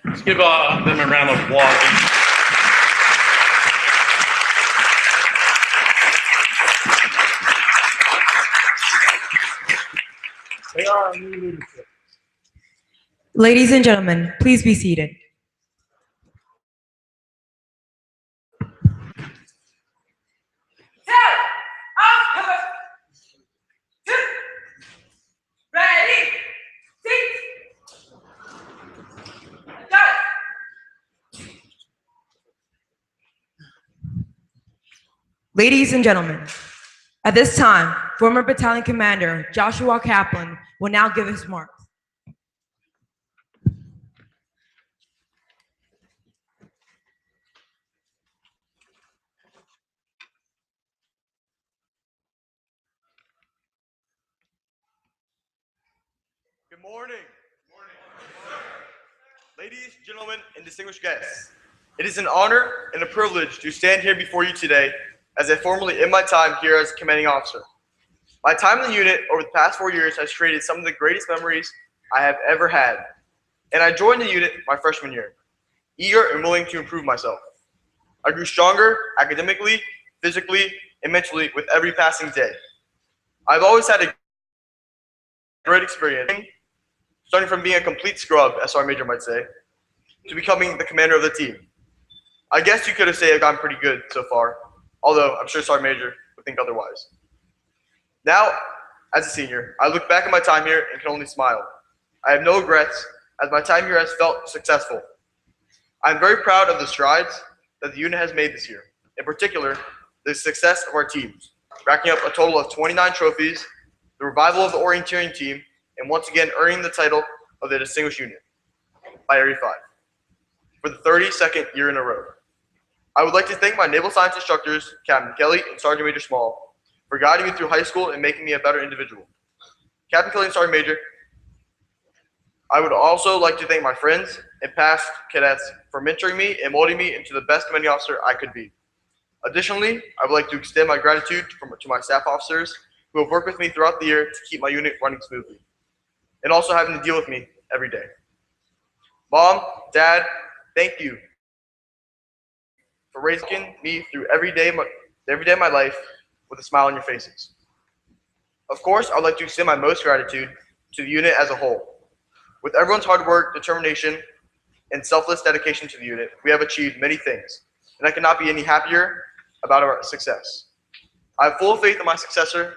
Speaker 2: Let's give them a round of applause. They are our new leadership.
Speaker 1: Ladies and gentlemen, please be seated.
Speaker 12: Ready, seat.
Speaker 1: Ladies and gentlemen, at this time, former battalion commander Joshua Kaplan will now give his remarks.
Speaker 10: Good morning. Ladies, gentlemen, and distinguished guests, it is an honor and a privilege to stand here before you today as I formally end my time here as commanding officer. My time in the unit over the past 4 years has created some of the greatest memories I have ever had, and I joined the unit my freshman year, eager and willing to improve myself. I grew stronger academically, physically, and mentally with every passing day. I've always had a great experience, starting from being a complete scrub, as Sergeant Major might say, to becoming the commander of the team. I guess you could have said I've gotten pretty good so far, although I'm sure Sergeant Major would think otherwise. Now, as a senior, I look back at my time here and can only smile. I have no regrets, as my time here has felt successful. I'm very proud of the strides that the unit has made this year, in particular, the success of our teams, racking up a total of 29 trophies, the revival of the orienteering team, and once again earning the title of the Distinguished Unit by Area 5 for the 32nd year in a row. I would like to thank my Naval Science instructors, Captain Kelly and Sergeant Major Small, for guiding me through high school and making me a better individual. Captain Kelly and Sergeant Major, I would also like to thank my friends and past cadets for mentoring me and molding me into the best commanding officer I could be. Additionally, I would like to extend my gratitude to my staff officers who have worked with me throughout the year to keep my unit running smoothly, and also having to deal with me every day. Mom, Dad, thank you for raising me through every day of my life with a smile on your faces. Of course, I would like to extend my most gratitude to the unit as a whole. With everyone's hard work, determination, and selfless dedication to the unit, we have achieved many things, and I cannot be any happier about our success. I have full faith in my successor,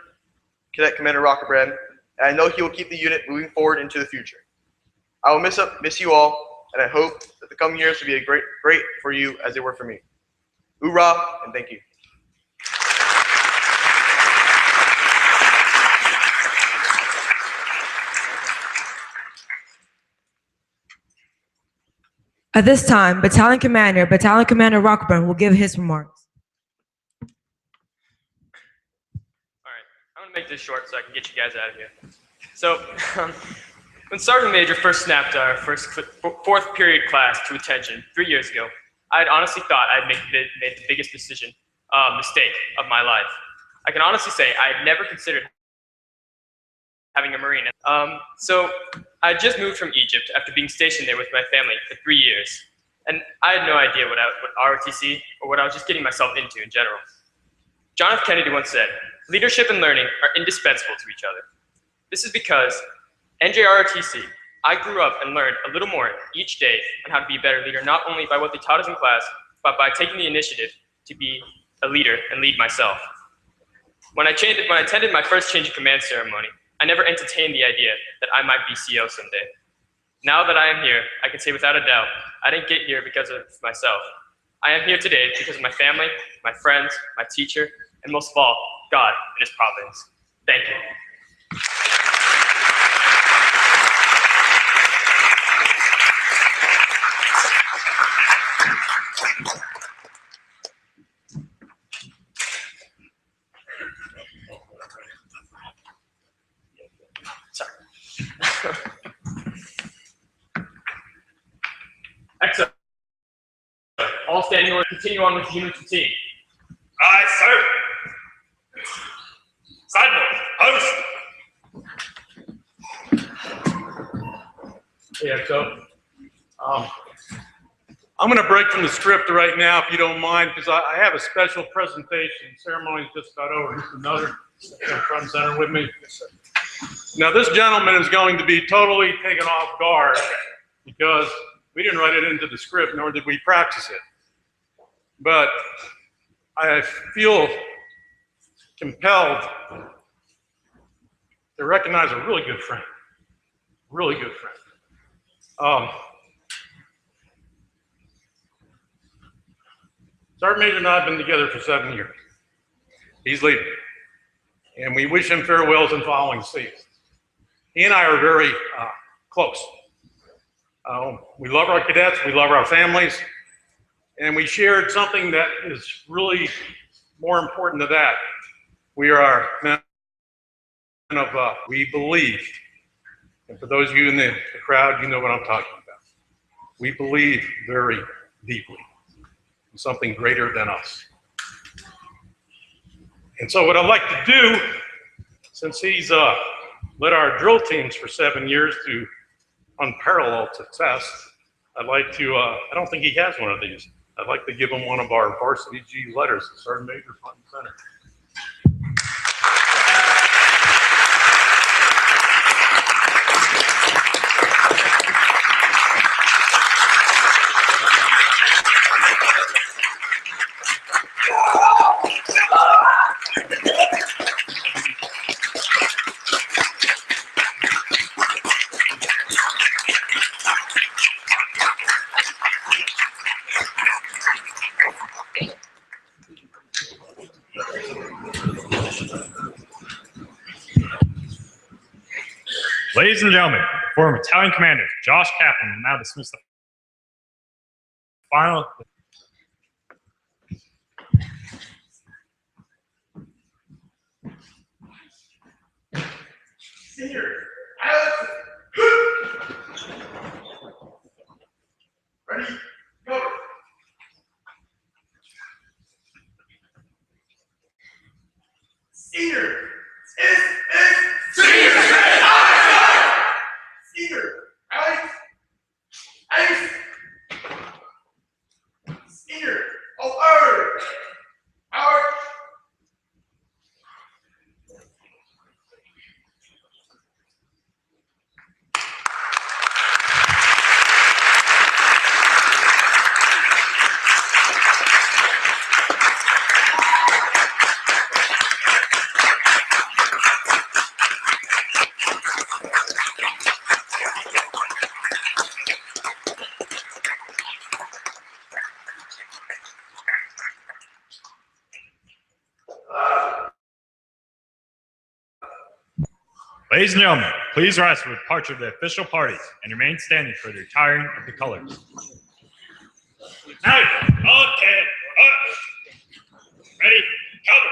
Speaker 10: Cadet Commander Rockerbrand, and I know he will keep the unit moving forward into the future. I will miss you all, and I hope that the coming years will be great for you as they were for me. Hoorah, and thank you.
Speaker 1: At this time, Battalion Commander Rockburn will give his remarks.
Speaker 11: All right, I'm gonna make this short so I can get you guys out of here. So, when Sergeant Major first snapped our fourth period class to attention 3 years ago, I had honestly thought I'd made the biggest mistake of my life. I can honestly say I had never considered having a Marine. So I just moved from Egypt after being stationed there with my family for 3 years. And I had no idea what ROTC or what I was just getting myself into in general. John F. Kennedy once said, "Leadership and learning are indispensable to each other." This is because NJROTC, I grew up and learned a little more each day on how to be a better leader, not only by what they taught us in class, but by taking the initiative to be a leader and lead myself. When I attended my first change of command ceremony, I never entertained the idea that I might be CO someday. Now that I am here, I can say without a doubt, I didn't get here because of myself. I am here today because of my family, my friends, my teacher, and most of all, God and His providence. Thank you. Excellent. All standing order, continue on with the unit routine.
Speaker 13: Aye, sir. Sideboard, post.
Speaker 2: Yeah, so I'm going to break from the script right now, if you don't mind, because I have a special presentation. Ceremony just got over. Just another front and center with me. Now, this gentleman is going to be totally taken off guard because we didn't write it into the script, nor did we practice it. But I feel compelled to recognize a really good friend. Really good friend. Sergeant Major and I have been together for 7 years. He's leaving. And we wish him farewells and following seasons. He and I are very close. We love our cadets, we love our families, and we shared something that is really more important to that. We are men of, we believed And for those of you in the crowd, you know what I'm talking about. We believe very deeply in something greater than us. And so what I'd like to do, since he's led our drill teams for 7 years to unparalleled success, I'd like to, I don't think he has one of these. I'd like to give him one of our varsity G letters, Sergeant Major front and center.
Speaker 13: Ladies and gentlemen, former Battalion Commander Josh Kaplan will now dismiss the final.
Speaker 9: Senior, ready, go. Senior, Senior, Senior, Ace, Senior, over, out.
Speaker 13: Ladies and gentlemen, please rise for the departure of the official parties and remain standing for the retiring of the colors. Now, okay, ready, cover.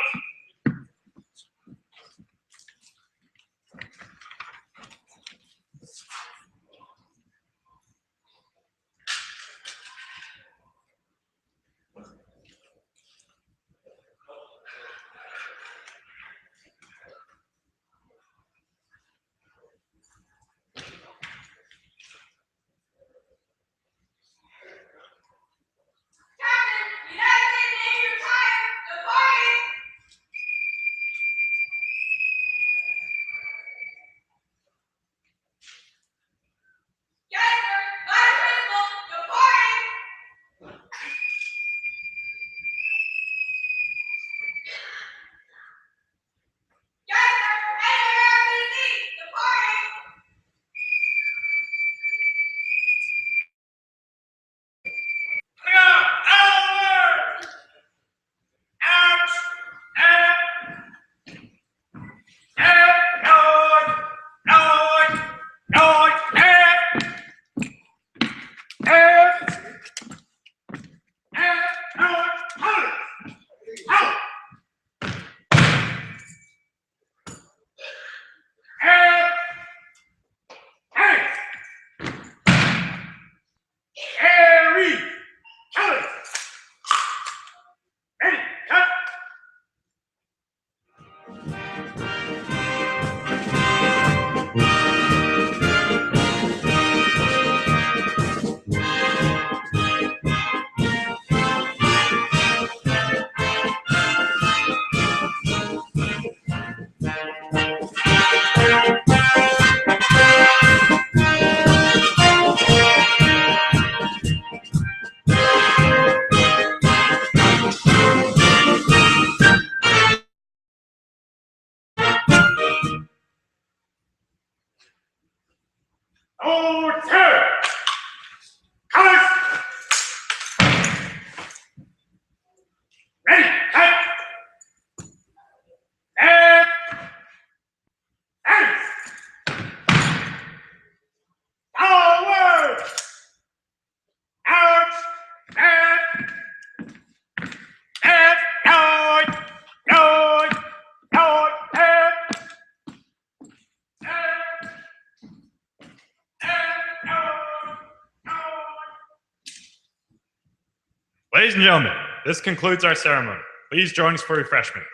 Speaker 13: Ladies and gentlemen, this concludes our ceremony. Please join us for refreshments.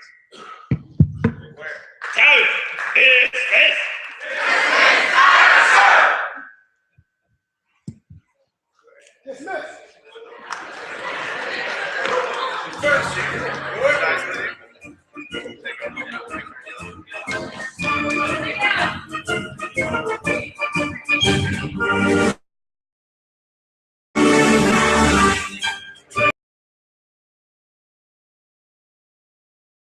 Speaker 13: Tally, dismiss.
Speaker 6: Dismiss.